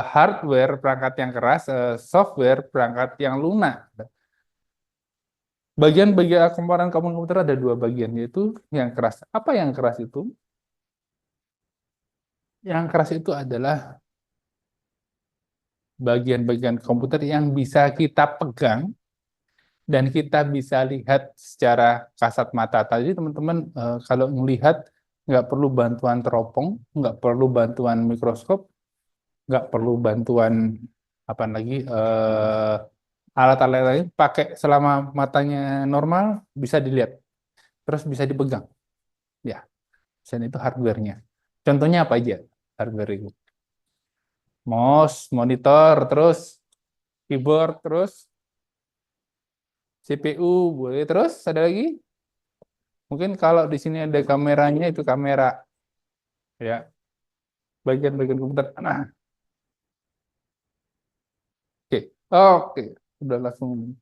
hardware perangkat yang keras, software perangkat yang lunak. Bagian-bagian komponen komputer ada dua bagian, yaitu yang keras. Apa yang keras itu? Yang keras itu adalah bagian-bagian komputer yang bisa kita pegang dan kita bisa lihat secara kasat mata. Tadi teman-teman kalau melihat nggak perlu bantuan teropong, nggak perlu bantuan mikroskop, nggak perlu bantuan apa lagi alat-alat lain, pakai selama matanya normal bisa dilihat, terus bisa dipegang. Ya, dan itu hardware-nya. Contohnya apa aja hardware itu? Mouse, monitor, terus keyboard, terus CPU, boleh terus ada lagi? Mungkin kalau di sini ada kameranya itu kamera, ya bagian-bagian komputer. Nah, oke, udah langsung.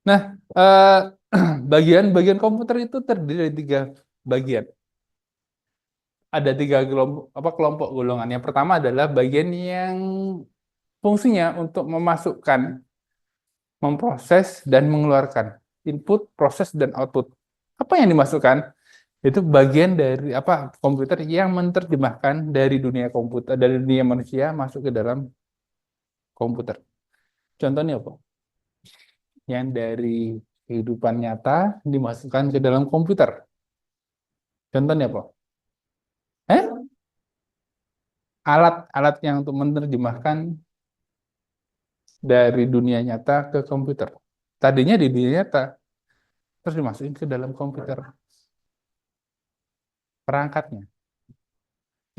Nah, bagian-bagian komputer itu terdiri dari tiga bagian. Ada tiga kelompok golongan. Yang pertama adalah bagian yang fungsinya untuk memasukkan, memproses, dan mengeluarkan input, proses, dan output. Apa yang dimasukkan? Itu bagian dari komputer yang menerjemahkan dari dunia komputer, dari dunia manusia masuk ke dalam komputer. Contohnya apa? Yang dari kehidupan nyata dimasukkan ke dalam komputer. Contohnya apa? Alat-alat yang untuk menerjemahkan dari dunia nyata ke komputer. Tadinya di dunia nyata, terus dimasukin ke dalam komputer. Perangkatnya.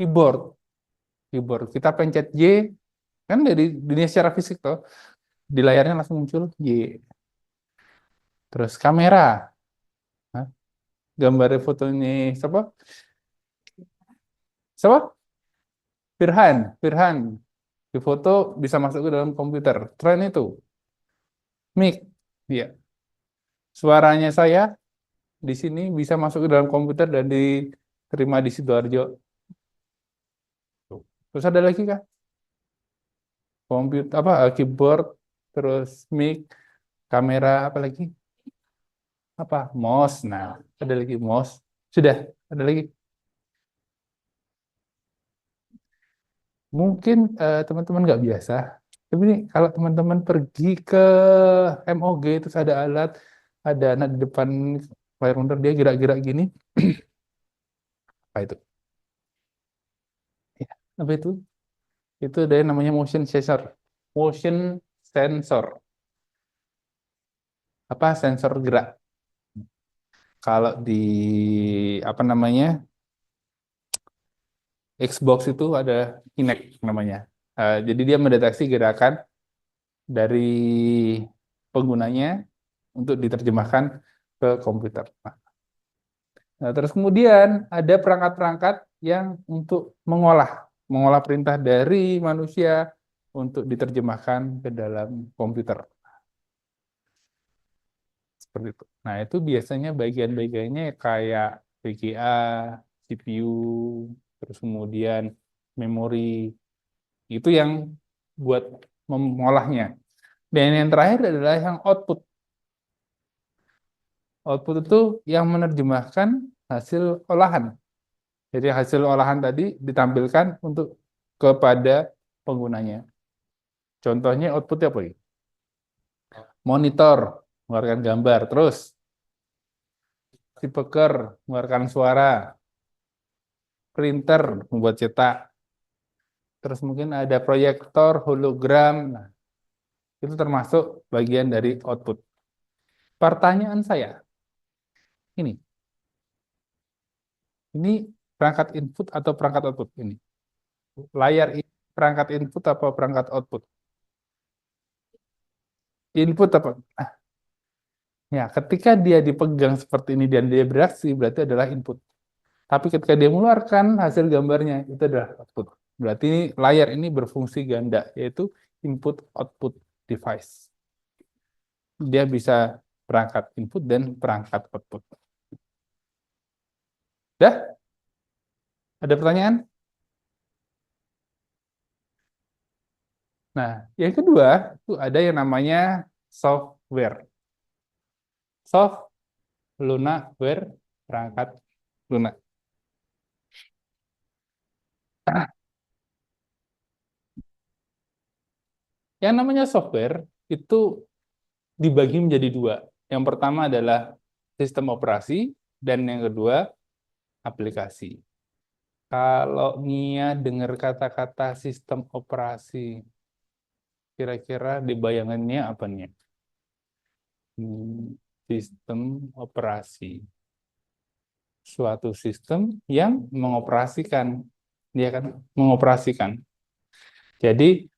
Keyboard. Kita pencet Y, kan dari dunia secara fisik tuh, di layarnya langsung muncul Y. Terus kamera. Nah, gambarnya fotonya siapa? Siapa? Firhan. Di foto bisa masuk ke dalam komputer. Tren itu. Mic. Iya. Suaranya saya di sini bisa masuk ke dalam komputer dan diterima di Sidoarjo. Tuh. Terus ada lagi kah? Komputer apa? Keyboard, terus mic, kamera apa lagi? Apa? Mouse. Nah, ada lagi mouse. Sudah, ada lagi. Mungkin teman-teman nggak biasa. Tapi ini kalau teman-teman pergi ke MOG terus ada anak di depan layar monitor dia gerak-gerak gini. Apa itu? Ya, apa itu? Itu ada yang namanya motion sensor. Motion sensor. Apa sensor gerak? Kalau di apa namanya? Xbox itu ada Kinect namanya. Jadi dia mendeteksi gerakan dari penggunanya untuk diterjemahkan ke komputer. Nah, terus kemudian ada perangkat-perangkat yang untuk mengolah perintah dari manusia untuk diterjemahkan ke dalam komputer. Seperti itu. Nah, itu biasanya bagian-bagiannya kayak VGA, CPU, terus kemudian memori. Itu yang buat mengolahnya. Dan yang terakhir adalah yang output. Output itu yang menerjemahkan hasil olahan. Jadi hasil olahan tadi ditampilkan untuk kepada penggunanya. Contohnya outputnya apa? Monitor mengeluarkan gambar, terus speaker mengeluarkan suara, printer membuat cetak, terus mungkin ada proyektor, hologram. Nah, itu termasuk bagian dari output. Pertanyaan saya, ini perangkat input atau perangkat output ini? Layar ini perangkat input atau perangkat output? Input apa? Ya, ketika dia dipegang seperti ini dan dia bereaksi, berarti adalah input. Tapi ketika dia mengeluarkan hasil gambarnya, itu adalah output. Berarti layar ini berfungsi ganda, yaitu input-output device. Dia bisa perangkat input dan perangkat output. Dah? Ada pertanyaan? Nah, yang kedua, itu ada yang namanya software. Soft, Lunaware, perangkat lunak. Yang namanya software itu dibagi menjadi dua. Yang pertama adalah sistem operasi dan yang kedua aplikasi. Kalau Nia dengar kata-kata sistem operasi, kira-kira di bayangannya apa nih? Sistem operasi. Suatu sistem yang mengoperasikan. Dia kan mengoperasikan. Jadi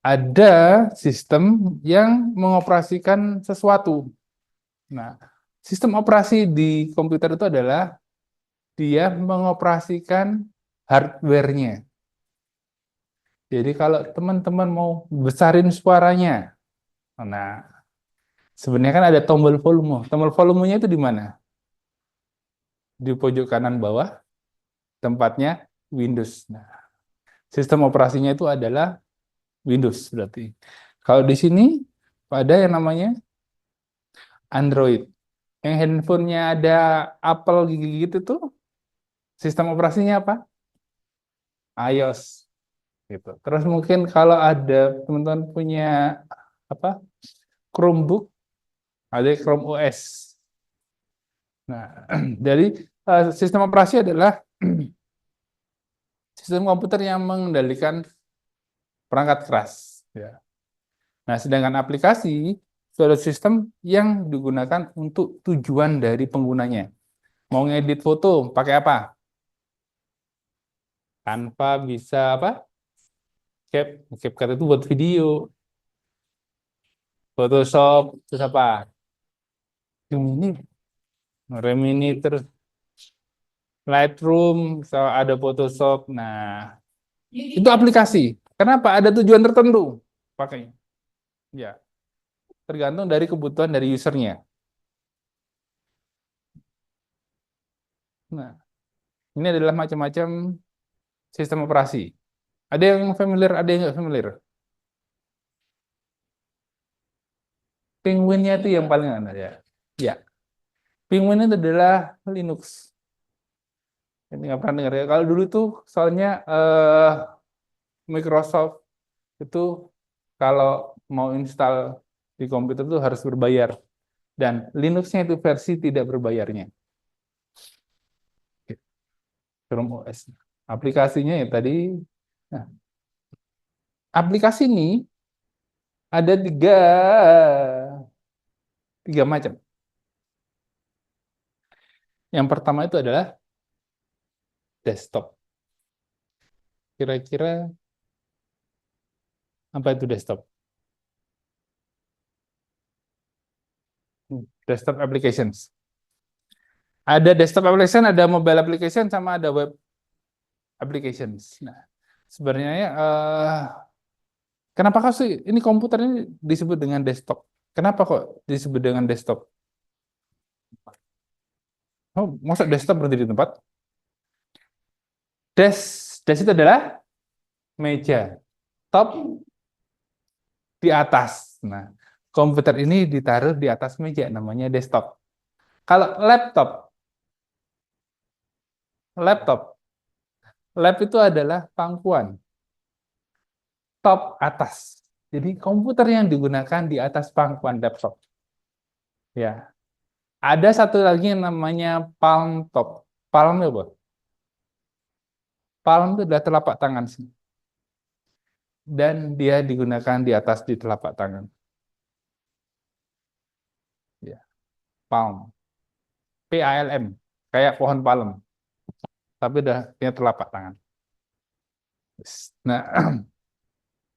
ada sistem yang mengoperasikan sesuatu. Nah, sistem operasi di komputer itu adalah dia mengoperasikan hardware-nya. Jadi kalau teman-teman mau besarin suaranya, nah sebenarnya kan ada tombol volume. Tombol volumenya itu di mana? Di pojok kanan bawah, tempatnya Windows. Nah, sistem operasinya itu adalah Windows berarti. Kalau di sini ada yang namanya Android. Yang handphonenya ada Apple gigi gitu tuh, sistem operasinya apa? iOS. Gitu. Terus mungkin kalau ada teman-teman punya apa? Chromebook, ada Chrome OS. Nah, dari sistem operasi adalah sistem komputer yang mengendalikan perangkat keras. Ya. Nah, sedangkan aplikasi itu adalah sistem yang digunakan untuk tujuan dari penggunanya. Mau ngedit foto, pakai apa? Tanpa bisa apa? CapCut itu buat video. Photoshop, terus apa? Gemini Remini terus Lightroom, so ada Photoshop. Nah, itu aplikasi. Kenapa? Ada tujuan tertentu pakainya. Ya, tergantung dari kebutuhan dari usernya. Nah, ini adalah macam-macam sistem operasi. Ada yang familiar, ada yang nggak familiar. Penguinnya itu yang paling aneh ya. Ya, Penguin itu adalah Linux. Ini nggak pernah dengar ya. Kalau dulu tuh soalnya Microsoft itu kalau mau install di komputer tuh harus berbayar. Dan Linux-nya itu versi tidak berbayarnya. Chrome OS. Aplikasinya ya tadi. Nah, aplikasi ini ada tiga macam. Yang pertama itu adalah desktop. Kira-kira apa itu desktop? Desktop applications. Ada desktop application, ada mobile application, sama ada web applications. Nah, sebenarnya kenapa sih ini komputer ini disebut dengan desktop? Kenapa kok disebut dengan desktop? Oh, masa desktop berarti di tempat? Desk itu adalah meja. Top di atas. Nah, komputer ini ditaruh di atas meja, namanya desktop. Kalau laptop lab itu adalah pangkuan. Top atas. Jadi komputer yang digunakan di atas pangkuan laptop. Ya. Ada satu lagi yang namanya palm top. Palm itu apa? Palm itu adalah telapak tangan sih. Dan dia digunakan di atas di telapak tangan. Ya. Palm. PALM. Kayak pohon palem. Tapi udah punya telapak tangan. Nah,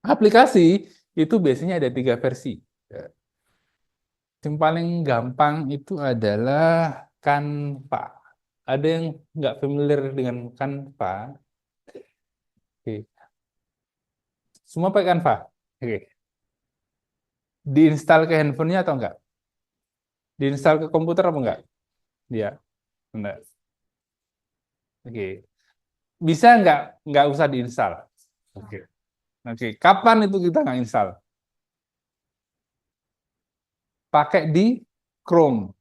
aplikasi itu biasanya ada 3 versi. Ya. Yang paling gampang itu adalah Canva. Ada yang nggak familiar dengan Canva? Oke. Semua pakai Canva? Oke. Diinstal ke handphonenya atau enggak? Diinstal ke komputer apa enggak? Iya, enggak. Oke. Bisa nggak usah diinstal? Oke. Oke. Kapan itu kita nggak install? Pakai di Chrome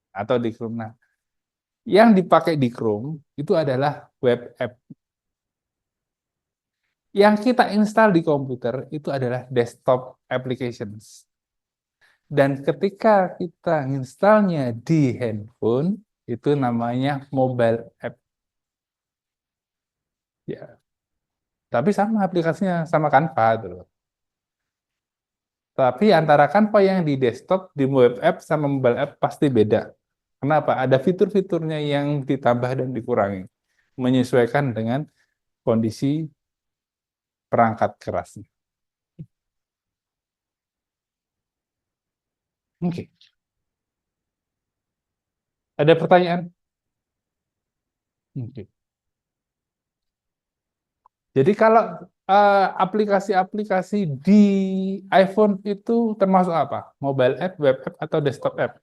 atau di Chrome. Nah, yang dipakai di Chrome itu adalah web app. Yang kita install di komputer itu adalah desktop applications. Dan ketika kita installnya di handphone, itu namanya mobile app. Ya. Tapi sama aplikasinya, sama Canva itu loh. Tapi antara Canva yang di desktop, di web app, sama mobile app pasti beda. Kenapa? Ada fitur-fiturnya yang ditambah dan dikurangi. Menyesuaikan dengan kondisi perangkat kerasnya. Oke. Ada pertanyaan? Oke. Jadi kalau aplikasi-aplikasi di iPhone itu termasuk apa? Mobile app, web app, atau desktop app?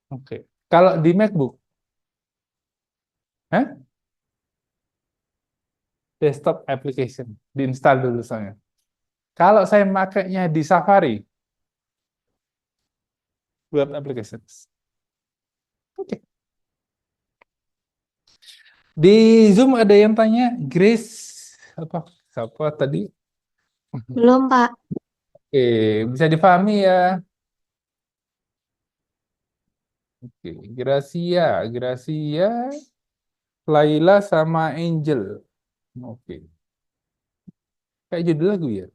Oke. Kalau di MacBook, desktop application, diinstal dulu soalnya. Kalau saya makainya di Safari, web applications. Oke. Di Zoom ada yang tanya, Grace apa? Siapa tadi? Belum, Pak. Oke, bisa dipahami ya. Oke, Gracia, Laila sama Angel. Oke, kayak judul lagu ya.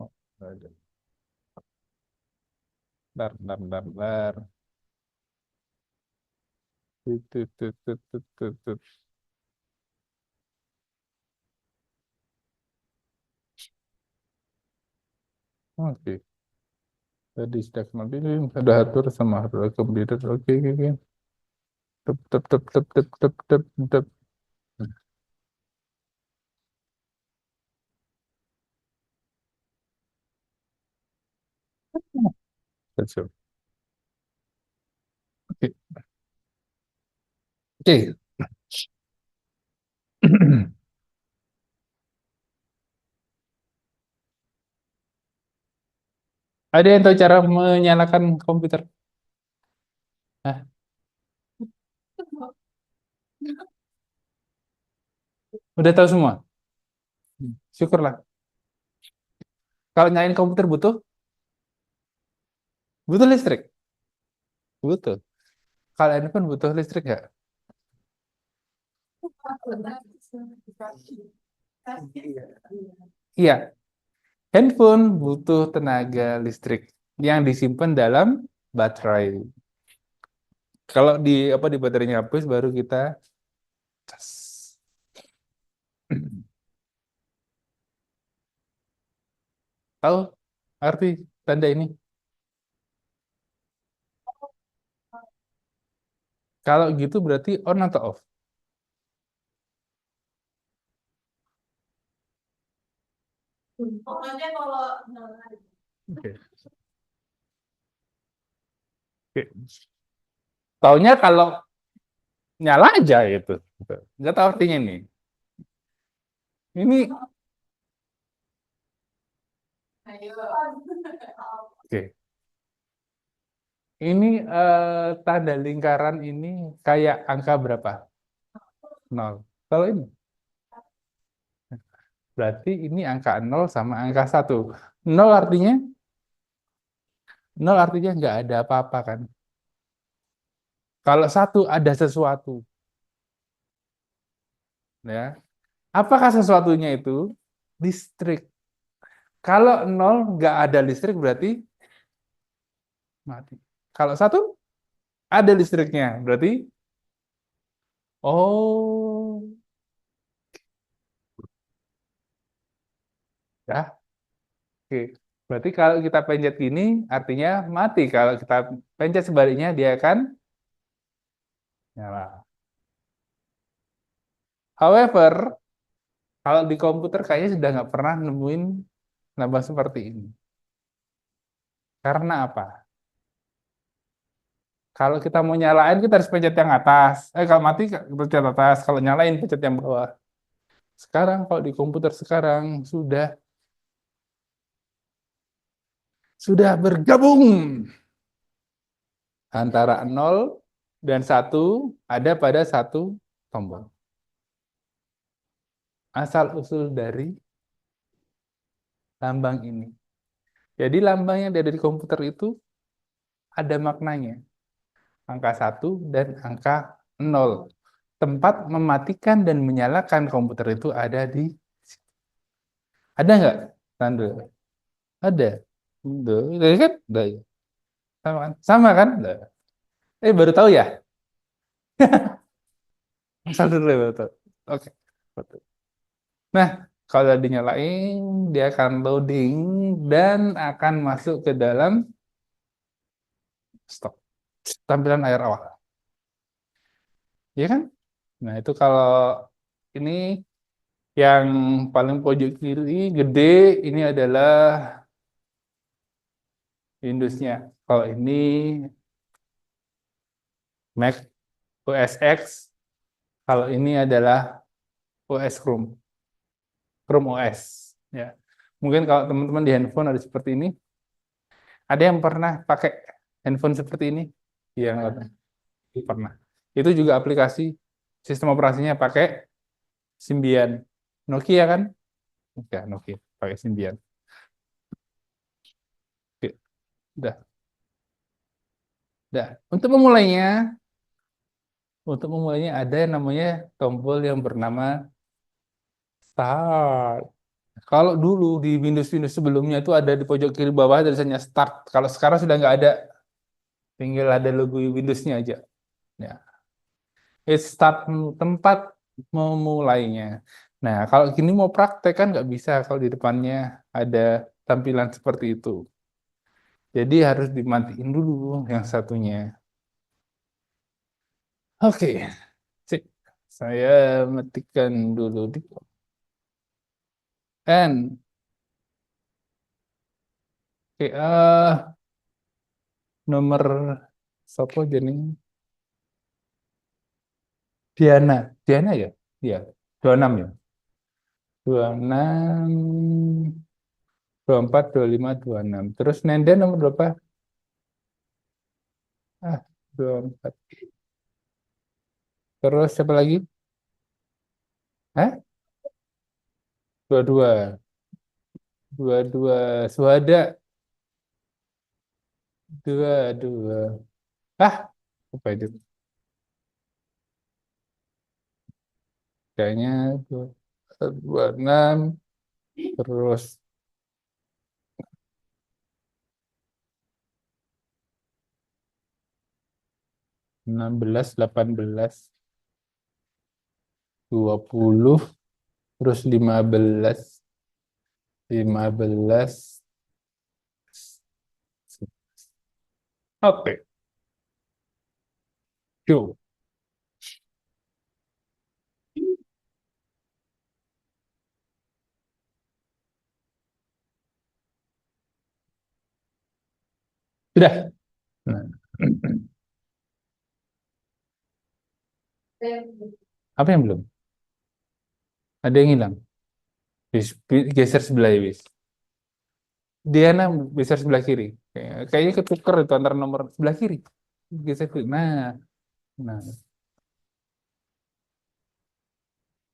Oh, nggak ada. Bentar. Tut. Oke. Tadi sudah kemarin ada atur sama hardware komputer. Oke, oke, oke. Tep, tep, tep, tep, tep, tep, tep, tep. That's all. Oke. Oke. Ada yang tahu cara menyalakan komputer? Hah? Udah tahu semua? Syukurlah. Kalau nyalain komputer butuh? Butuh listrik? Butuh. Kalau handphone butuh listrik nggak? Iya. Handphone butuh tenaga listrik yang disimpan dalam baterai. Kalau di apa di baterainya habis baru kita cas. Tahu arti tanda ini? Kalau gitu berarti on atau off? Oke. Oke. Taunya kalau nyala aja itu. Nggak tahu artinya ini. Ini oke. Ini tanda lingkaran ini kayak angka berapa? 0. Kalau ini berarti ini angka 0 sama angka 1. 0 artinya 0 artinya nggak ada apa-apa kan. Kalau 1 ada sesuatu. Ya. Apakah sesuatunya itu? Listrik. Kalau 0 nggak ada listrik berarti mati. Kalau 1 ada listriknya berarti oh ya. Oke. Berarti kalau kita pencet gini artinya mati. Kalau kita pencet sebaliknya dia akan nyala. However, kalau di komputer kayaknya sudah nggak pernah nemuin nambah seperti ini. Karena apa? Kalau kita mau nyalain kita harus pencet yang atas. Kalau mati pencet atas. Kalau nyalain pencet yang bawah. Sekarang kalau di komputer sekarang sudah bergabung antara 0 dan 1 ada pada satu tombol. Asal-usul dari lambang ini. Jadi lambang yang ada di komputer itu ada maknanya. Angka 1 dan angka 0. Tempat mematikan dan menyalakan komputer itu ada di ada nggak? Tanda. Ada. Udah kan? Udah, ya. Sama kan? Sama kan? Udah. Baru tahu ya? Asal dulu ya, baru tahu. Oke. Betul. Nah, kalau dinyalain, dia akan loading dan akan masuk ke dalam stop. Tampilan layar awal. Iya kan? Nah, itu kalau ini yang paling pojok kiri gede, ini adalah Windows-nya. Kalau ini Mac OS X, kalau ini adalah OS Chrome. Chrome OS. Ya. Mungkin kalau teman-teman di handphone ada seperti ini. Ada yang pernah pakai handphone seperti ini? Iya, pernah. Itu juga aplikasi sistem operasinya pakai Symbian. Nokia kan? Enggak, Nokia pakai Symbian. Oke, udah. Udah. Untuk memulainya ada yang namanya tombol yang bernama Start. Kalau dulu di Windows sebelumnya itu ada di pojok kiri bawah ada tulisannya Start. Kalau sekarang sudah nggak ada, tinggal ada logo Windows-nya aja. Ya. Start tempat memulainya. Nah, kalau gini mau praktek kan nggak bisa kalau di depannya ada tampilan seperti itu. Jadi harus dimatiin dulu yang satunya. Oke, sip. Saya matikan dulu di N. Oke, nomor siapa jeneng? Diana. Diana ya? Iya. 26 ya. 26, 24, 25, 26. Terus Nenda nomor berapa? Ah, 24. Terus siapa lagi? Hah? 22. 22. Suhada. 22. Ah, apa itu? Kayaknya 26. Terus 16, 18, 20. Terus 15. 15. Oke. Yuk. Sudah. Nah. Apa yang belum? Ada yang hilang? Wis, geser sebelah ya, wis. Diana geser sebelah kiri. Kayaknya ketuker itu antara nomor sebelah kiri. Geser kiri. Nah.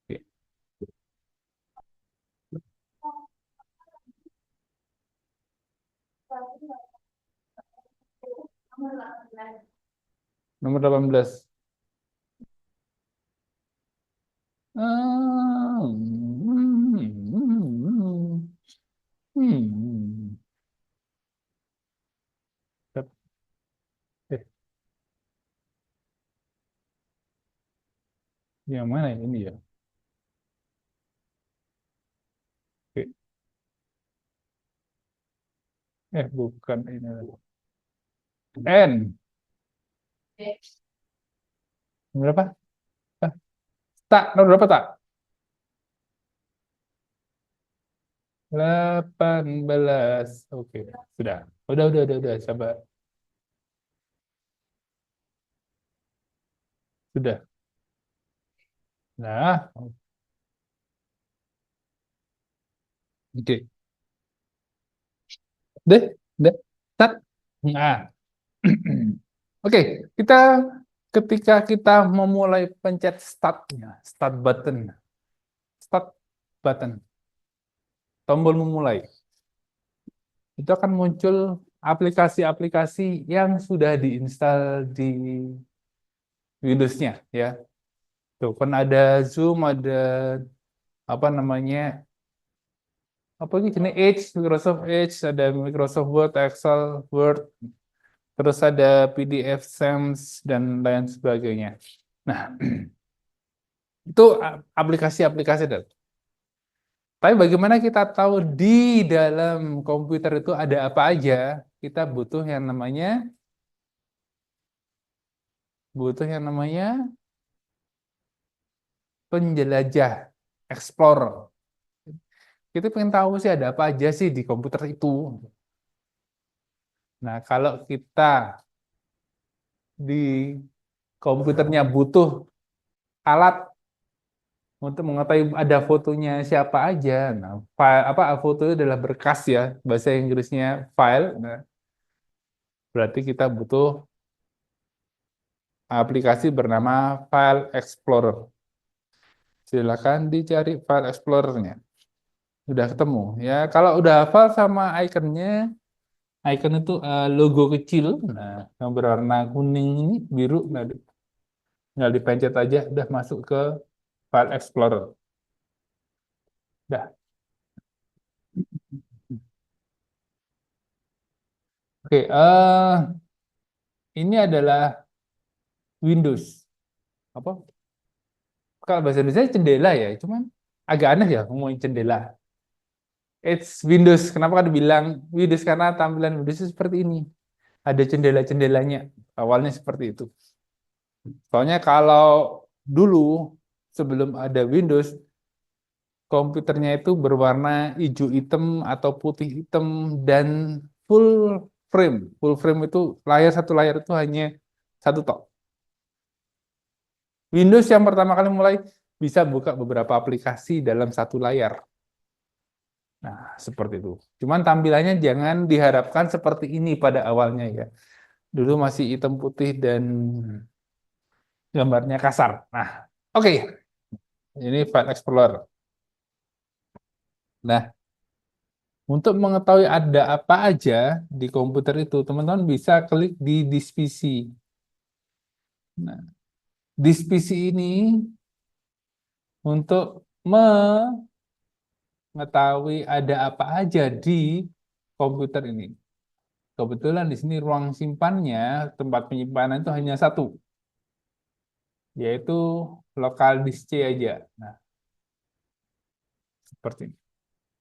Oke. Nomor 18. Hmm. Eh, yang mana ini ya? Oke. Bukan ini. N. Berapa? Ah, tak, nomor berapa tak? 18. Oke, sudah. Udah. Sabar. Sudah. Nah, oke. Deh. Start. Nah. Oke, kita ketika kita memulai pencet start button, tombol memulai, itu akan muncul aplikasi-aplikasi yang sudah diinstal di Windows-nya ya. Tuh kan ada Zoom, ada apa namanya? Apa lagi jenis Edge, Microsoft Edge, ada Microsoft Word, Excel, Word, terus ada PDF, Sans dan lain sebagainya. Nah, itu aplikasi-aplikasi. Tapi bagaimana kita tahu di dalam komputer itu ada apa aja? Kita butuh yang namanya penjelajah, explorer. Kita pengen tahu sih ada apa aja sih di komputer itu. Nah, kalau kita di komputernya butuh alat untuk mengetahui ada fotonya siapa aja. Nah, foto itu adalah berkas ya, bahasa Inggrisnya file. Nah, berarti kita butuh aplikasi bernama File Explorer. Silakan dicari File Explorer-nya. Udah ketemu ya. Kalau udah hafal sama ikonnya, icon itu logo kecil, nah yang berwarna kuning ini, biru, nah tinggal dipencet aja, udah masuk ke File Explorer. Dah. Oke, ini adalah Windows. Apa? Kalau bahasa Indonesia jendela ya, cuman agak aneh ya ngomongin jendela. It's Windows. Kenapa kan dibilang Windows? Karena tampilan Windows itu seperti ini. Ada jendela-jendelanya. Awalnya seperti itu. Soalnya kalau dulu sebelum ada Windows, komputernya itu berwarna hijau hitam atau putih hitam dan full frame. Full frame itu satu layar itu hanya satu tok. Windows yang pertama kali mulai bisa buka beberapa aplikasi dalam satu layar. Nah, seperti itu. Cuman tampilannya jangan diharapkan seperti ini pada awalnya ya. Dulu masih hitam putih dan gambarnya kasar. Nah, oke. Ini File Explorer. Nah, untuk mengetahui ada apa aja di komputer itu, teman-teman bisa klik di This PC. Nah, This PC ini untuk mengetahui ada apa aja di komputer ini. Kebetulan di sini ruang simpannya, tempat penyimpanan itu hanya satu, yaitu local disk C aja. Nah, seperti ini.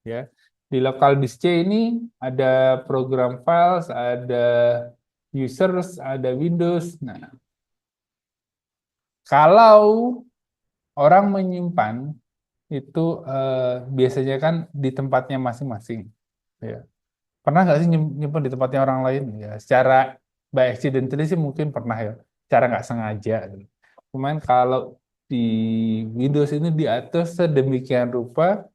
Ya, di local disk C ini ada program files, ada users, ada Windows. Nah, kalau orang menyimpan itu biasanya kan di tempatnya masing-masing. Ya. Pernah nggak sih nyimpan di tempatnya orang lain? Ya, secara by accidentally sih mungkin pernah ya, secara nggak sengaja. Cuman kalau di Windows ini diatur sedemikian rupa,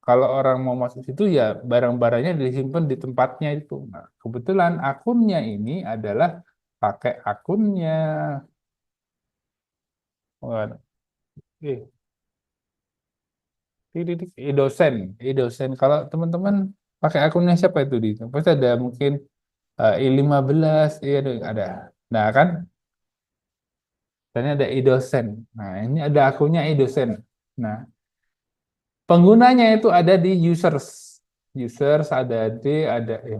kalau orang mau masuk situ ya barang-barangnya disimpan di tempatnya itu. Nah, kebetulan akunnya ini adalah pakai akunnya Waduh, eh, e-dosen, e-dosen. Kalau teman-teman pakai akunnya siapa itu di? Pasti ada mungkin I15, iya ada. Nah kan, dan ada e-dosen. Nah ini ada akunnya e-dosen. Nah penggunanya itu ada di users, users ada D, ada E,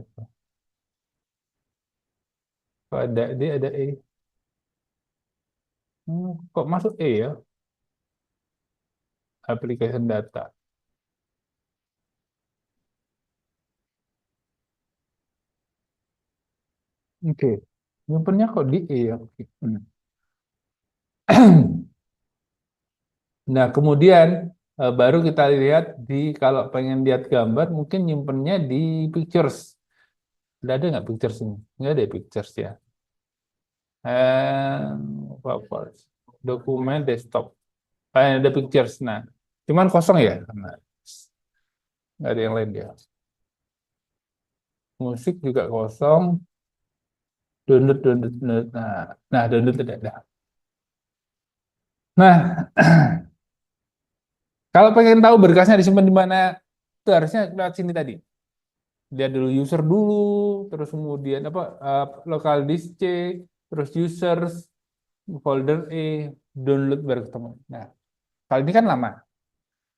ada D, ada E. Kok masuk E ya? Application data. Oke, nyimpennya kok di E ya? Oke. Nah, kemudian baru kita lihat di kalau pengen lihat gambar mungkin nyimpennya di pictures. Ada nggak pictures ini? Nggak ada pictures ya. Apa? Dokumen desktop. Ada pictures. Nah, cuman kosong ya, nah, nggak ada yang lain ya. Musik juga kosong. Download, download, download. Nah, download tidak ada. Nah, kalau pengen tahu berkasnya disimpan di mana, itu harusnya lewat sini tadi. Lihat dulu user dulu, terus kemudian apa local disk C, terus users, folder E, download baru ketemu. Nah, kalau ini kan lama.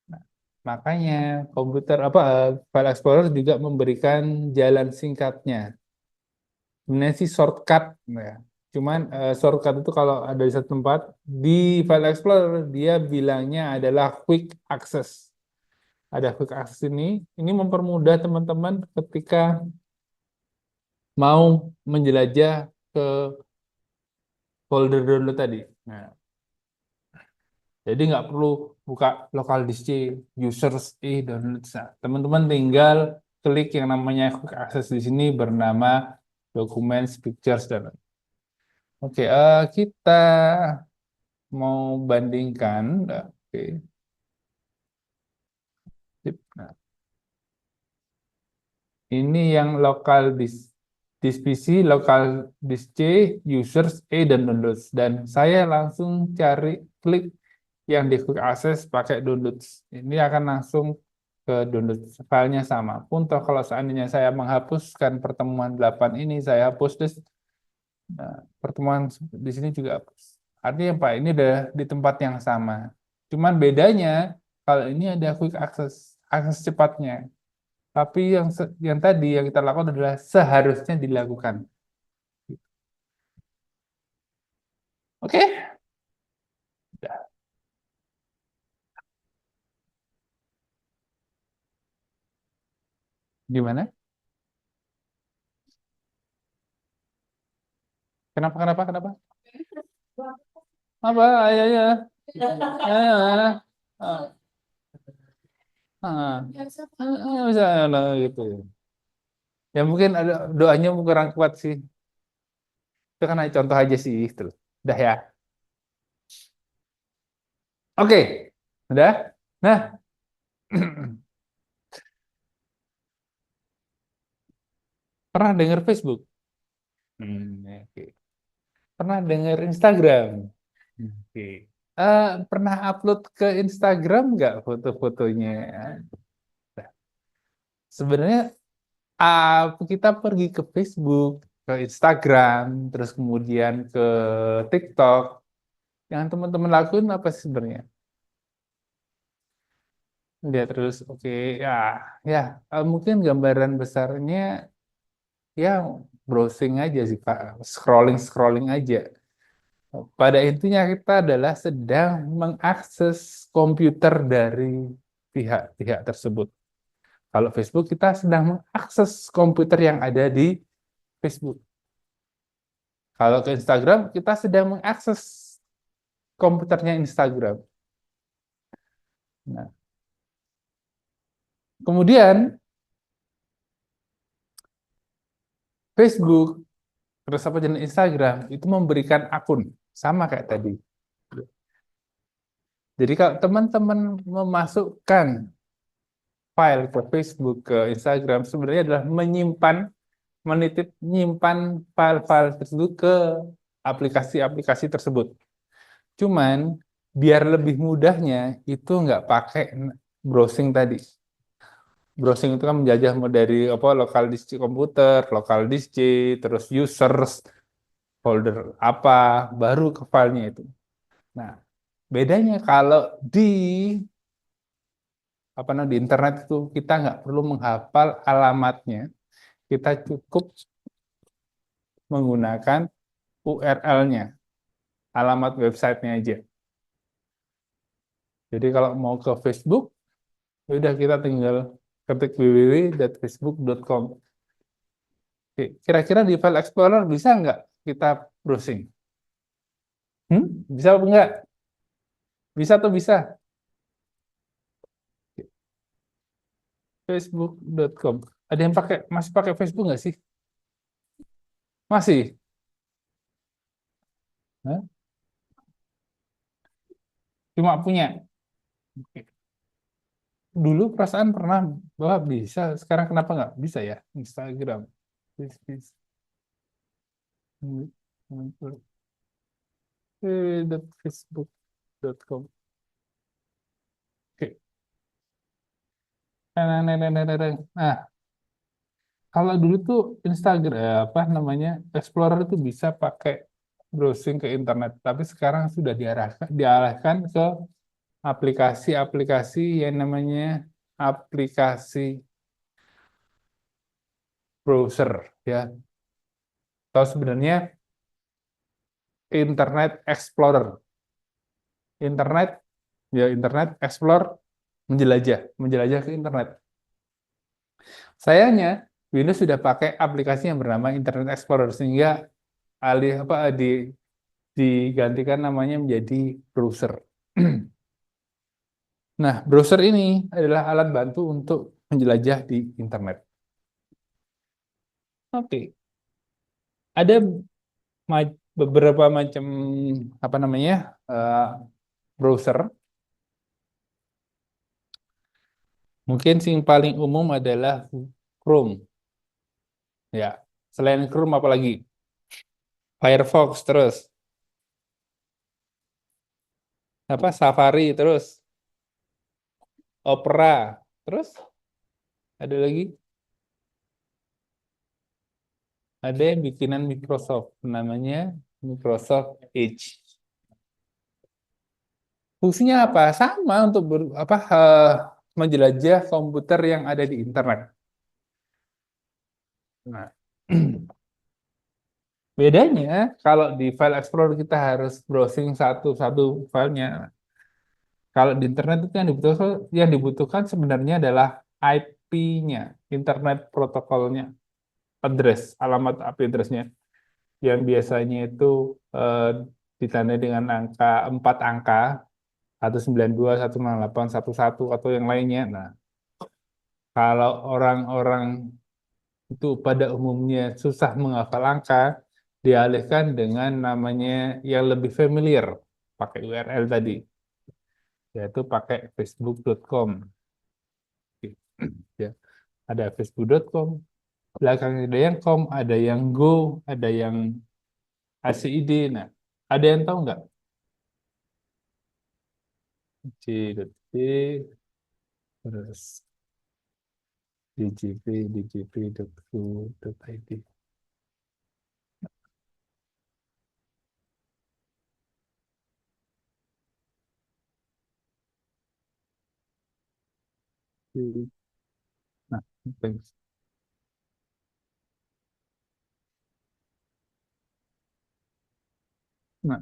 Nah, makanya komputer apa File Explorer juga memberikan jalan singkatnya. Sebenarnya sih shortcut ya. Cuman shortcut itu kalau ada di satu tempat di File Explorer dia bilangnya adalah quick access. Ada quick access ini mempermudah teman-teman ketika mau menjelajah ke folder download tadi. Nah, jadi nggak perlu buka local disk C, users download. Nah, teman-teman tinggal klik yang namanya quick access di sini bernama Documents, Pictures, dan oke, kita mau bandingkan. Oke. Sip. Nah, ini yang local disk PC, local disk C, users dan downloads. Dan saya langsung cari klik yang di quick access pakai downloads. Ini akan langsung ke download filenya sama. Pun toh kalau seandainya saya menghapuskan pertemuan 8 ini, saya hapus terus pertemuan di sini juga hapus. Artinya Pak, ini udah di tempat yang sama. Cuman bedanya kalau ini ada quick access, akses cepatnya. Tapi yang tadi yang kita lakukan adalah seharusnya dilakukan. Oke? Udah. Gimana? Kenapa? Apa? Ayo, ayo. Ayo. Ah, misalnya gitu. Ya mungkin ada doanya kurang kuat sih. Itu kan hanya contoh aja sih, gitu. Udah ya. Oke, udah. Nah, pernah dengar Facebook? Oke. Pernah dengar Instagram? Oke. Pernah upload ke Instagram nggak foto-fotonya? Nah, sebenarnya kita pergi ke Facebook, ke Instagram, terus kemudian ke TikTok. Yang teman-teman lakuin apa sih sebenarnya? Lihat terus, oke, ya, ya, mungkin gambaran besarnya ya browsing aja sih Pak, scrolling aja. Pada intinya kita adalah sedang mengakses komputer dari pihak-pihak tersebut. Kalau Facebook kita sedang mengakses komputer yang ada di Facebook. Kalau ke Instagram kita sedang mengakses komputernya Instagram. Nah, kemudian Facebook terus apa jenis Instagram itu memberikan akun sama kayak tadi. Jadi kalau teman-teman memasukkan file ke Facebook, ke Instagram, sebenarnya adalah menyimpan file-file tersebut ke aplikasi-aplikasi tersebut. Cuman biar lebih mudahnya itu nggak pakai browsing tadi. Browsing itu kan menjajah dari apa lokal disk C komputer, lokal disk C, terus users, folder apa, baru ke filenya itu. Nah, bedanya kalau di di internet itu kita nggak perlu menghafal alamatnya, kita cukup menggunakan URL-nya, alamat websitenya aja. Jadi kalau mau ke Facebook, udah kita tinggal ketik www.facebook.com. Kira-kira di file Explorer bisa nggak kita browsing? Bisa apa enggak? Bisa atau bisa? Facebook.com. Ada yang masih pakai Facebook nggak sih? Masih? Hah? Cuma punya. Dulu perasaan pernah bahwa bisa, sekarang kenapa nggak bisa ya? Instagram. Facebook.com. Oke. Nah, kalau dulu tuh Instagram apa namanya Explorer itu bisa pakai browsing ke internet, tapi sekarang sudah diarahkan ke aplikasi-aplikasi yang namanya aplikasi browser ya. Atau sebenarnya Internet Explorer. Internet Explorer menjelajah ke internet. Sayangnya Windows sudah pakai aplikasi yang bernama Internet Explorer sehingga digantikan namanya menjadi browser. Nah, browser ini adalah alat bantu untuk menjelajah di internet. Oke. Ada beberapa macam browser. Mungkin yang paling umum adalah Chrome. Ya, selain Chrome apa lagi? Firefox terus. Safari terus. Opera terus ada lagi? Ada yang bikinan Microsoft namanya Microsoft Edge. Fungsinya apa? Sama untuk menjelajah komputer yang ada di internet. Nah, bedanya kalau di file Explorer kita harus browsing satu-satu filenya. Kalau di internet itu yang dibutuhkan sebenarnya adalah IP-nya. internet protokolnya, alamat IP address-nya yang biasanya itu ditandai dengan angka 4 angka 192, 198, 11 atau yang lainnya. Nah, kalau orang-orang itu pada umumnya susah menghafal angka, dialihkan dengan namanya yang lebih familiar, pakai URL tadi, yaitu pakai facebook.com. Ya, ada facebook.com, belakangnya ada yang com, ada yang go, ada yang ACID. Nah, ada yang tahu nggak? C.C, terus djp.go.id. Nah, thanks. Nah,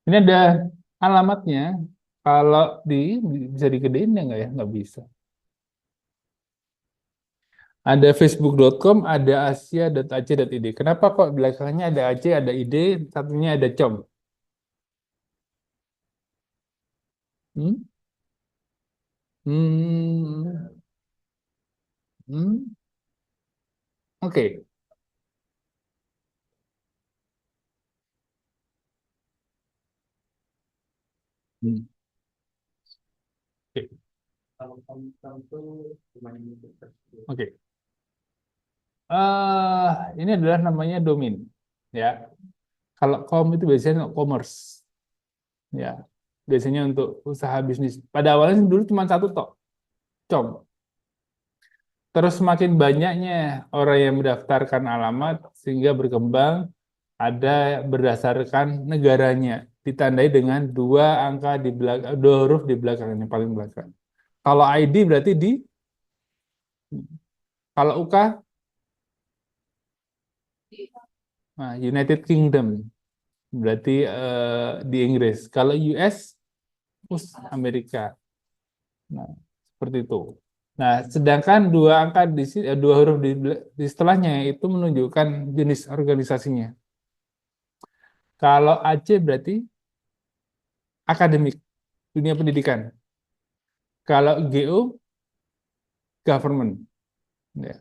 ini ada alamatnya. Kalau bisa digedein ya nggak ya? Nggak bisa. Ada facebook.com, ada asia.ac.id. Kenapa kok belakangnya ada ac, ada id, satunya ada com? Hmm? Hmm. Hmm. Oke. Hmm. Oke. Kalau kamu tuh gimana gitu? Oke. Ini adalah namanya domain, ya. Kalau com itu biasanya commerce, ya. Biasanya untuk usaha bisnis. Pada awalnya dulu cuma satu tok, com. Terus semakin banyaknya orang yang mendaftarkan alamat sehingga berkembang ada berdasarkan negaranya, ditandai dengan 2 angka di belakang, 2 huruf di belakangnya paling belakang. Kalau ID berarti kalau UK United Kingdom berarti di Inggris. Kalau US Amerika. Nah, seperti itu. Nah, sedangkan 2 angka di sini, 2 huruf di setelahnya itu menunjukkan jenis organisasinya. Kalau AC berarti akademik, dunia pendidikan. Kalau GO government. Ya.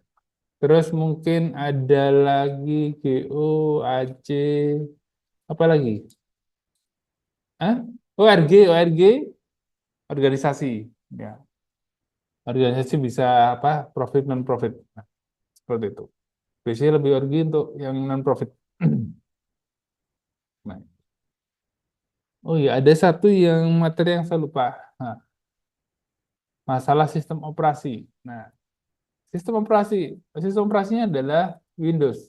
Terus mungkin ada lagi GO, AC, apa lagi? Hah? ORG, organisasi. Ya. Organisasi bisa apa? Profit non profit. Nah, seperti itu. Biasanya lebih orgi untuk yang non profit. Nah. Oh iya, ada satu yang materi yang saya lupa. Nah, masalah sistem operasi. Nah, sistem operasinya adalah Windows.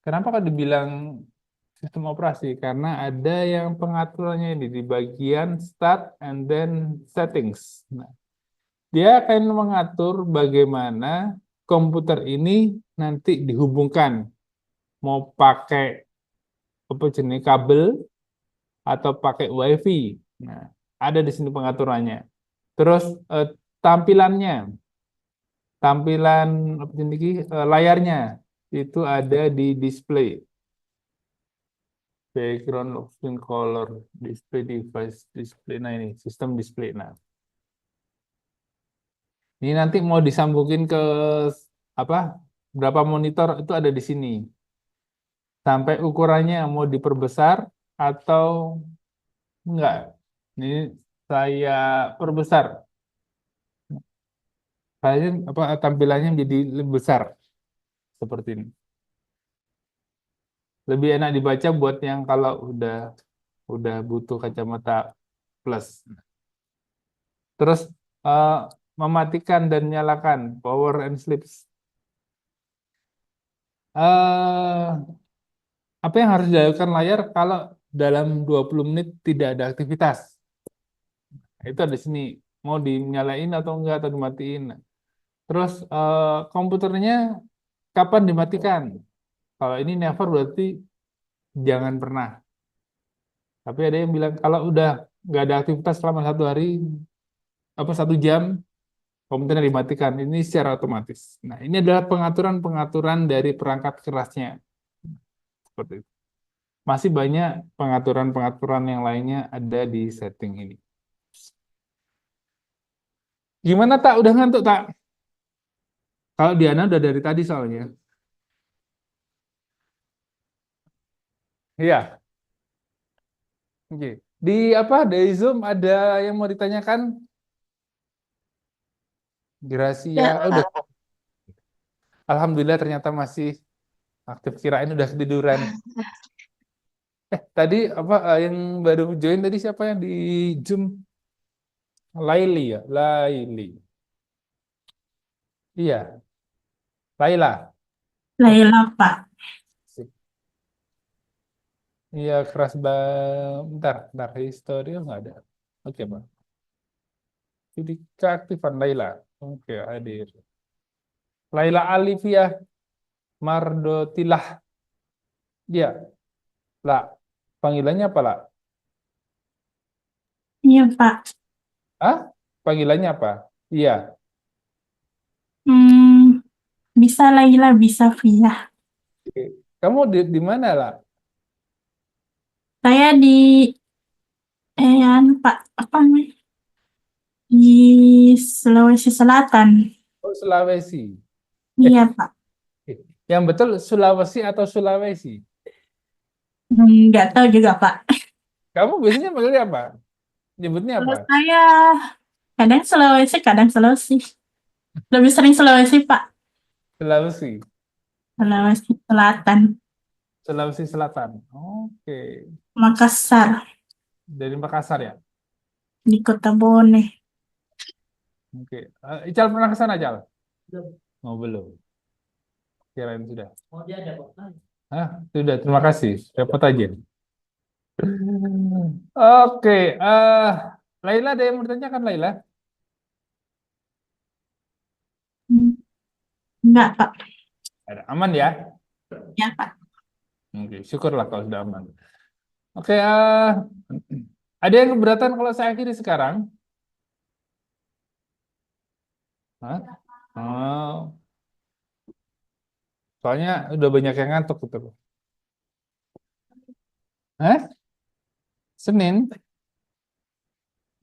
Kenapa kok dibilang sistem operasi? Karena ada yang pengaturannya ini di bagian start and then settings. Nah, dia akan mengatur bagaimana komputer ini nanti dihubungkan. Mau pakai apa jenis kabel atau pakai WiFi. Nah, ada di sini pengaturannya. Terus tampilannya, tampilan apa jenis layarnya itu ada di display. Background of screen color, display device, display. Nah ini sistem display. Nah, ini nanti mau disambungin ke apa? Berapa monitor itu ada di sini. Sampai ukurannya mau diperbesar atau enggak. Ini saya perbesar. Kayaknya apa tampilannya menjadi lebih besar seperti ini. Lebih enak dibaca buat yang kalau udah butuh kacamata plus. Terus eh, mematikan dan nyalakan power and sleeps. Apa yang harus dilakukan layar kalau dalam 20 menit tidak ada aktivitas? Itu ada di sini. Mau dinyalain atau enggak atau dimatiin. Terus komputernya kapan dimatikan? Kalau ini never berarti jangan pernah. Tapi ada yang bilang kalau udah nggak ada aktivitas selama 1 hari, apa 1 jam, Komputernya dimatikan. Ini secara otomatis. Nah, ini adalah pengaturan-pengaturan dari perangkat kerasnya. Seperti itu. Masih banyak pengaturan-pengaturan yang lainnya ada di setting ini. Gimana tak? Udah ngantuk tak? Kalau Diana udah dari tadi soalnya. Iya. Oke. Di apa? Dari Zoom ada yang mau ditanyakan? Gracia. Ya, Oh, udah. Alhamdulillah ternyata masih aktif. Kirain udah ketiduran. Tadi apa yang baru join tadi siapa yang di Zoom? Laili ya, Laili. Iya, Laila. Laila, Pak. Sip. Iya, keras banget. Bentar, history nggak ada. Oke, Pak. Jadi keaktifan Laila. Oke, hadir. Laila Alifia Mardotilah. Iya, lah. Panggilannya apa, lah? Iya, Pak. Hah? Panggilannya apa? Iya. Hmm, bisa Laila, bisa Via. Oke. Kamu di mana, lah? Saya di, Pak, apa namanya? Di Sulawesi Selatan. Oh, Sulawesi. Iya, Pak. Yang betul Sulawesi atau Sulawesi? Nggak tahu juga, Pak. Kamu biasanya panggilnya apa? Nyebutnya Kalau apa? saya kadang Sulawesi, kadang Sulawesi. Lebih sering Sulawesi, Pak. Sulawesi. Sulawesi Selatan, Sulawesi Selatan. Oke. Makassar, Dari Makassar ya? di Kota Bone. Oke. Ical pernah ke sana, Ical? Oh, belum. Kirain sudah. Hah? Sudah, terima kasih. Dapat aja. Oke. Laila, ada yang mau ditanyakan, Laila? Hmm, Enggak, Pak. Ada. Aman ya? Ya, Pak. Oke, syukurlah kalau sudah aman. Oke, ada yang keberatan kalau saya akhiri sekarang? Hah? Oh, soalnya udah banyak yang ngantuk gitu. Hah? Senin?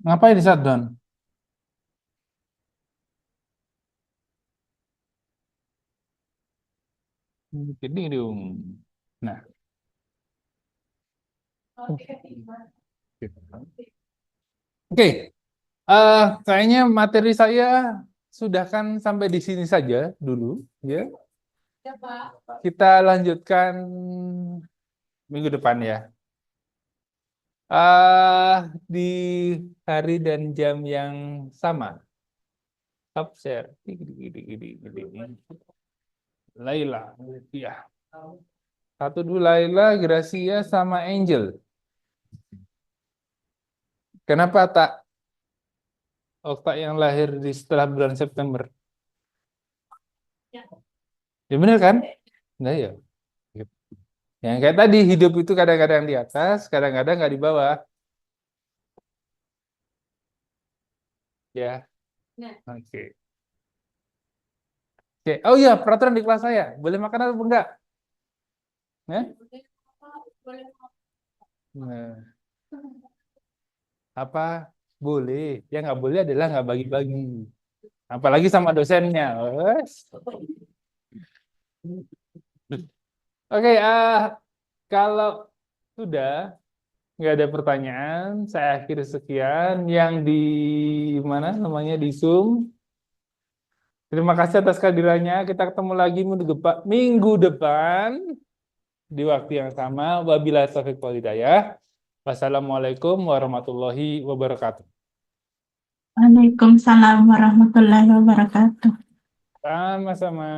Ngapain di shutdown? Gini dong. Nah, oke. Kayaknya materi saya sudah kan sampai di sini saja dulu, ya. Kita lanjutkan minggu depan ya. Di hari dan jam yang sama. Stop share. Laila, ya. Satu dulu Laila, Gracia sama Angel. Kenapa tak Okta yang lahir di setelah bulan September? Ya benar kan? Nah ya. Yang kayak tadi hidup itu kadang-kadang di atas, kadang-kadang nggak di bawah. Ya. Oke. Oke. Oh iya, peraturan di kelas saya. Boleh makan atau enggak? Nah. Nah. Apa? Boleh. Yang nggak boleh adalah nggak bagi-bagi. Apalagi sama dosennya. Wes. Oke, kalau sudah nggak ada pertanyaan, saya akhiri sekian. Yang di mana namanya di Zoom. Terima kasih atas kehadirannya. Kita ketemu lagi minggu depan di waktu yang sama. Wabillahi taufiq wal hidayah. Wassalamualaikum warahmatullahi wabarakatuh. Waalaikumsalam warahmatullahi wabarakatuh. Sama-sama.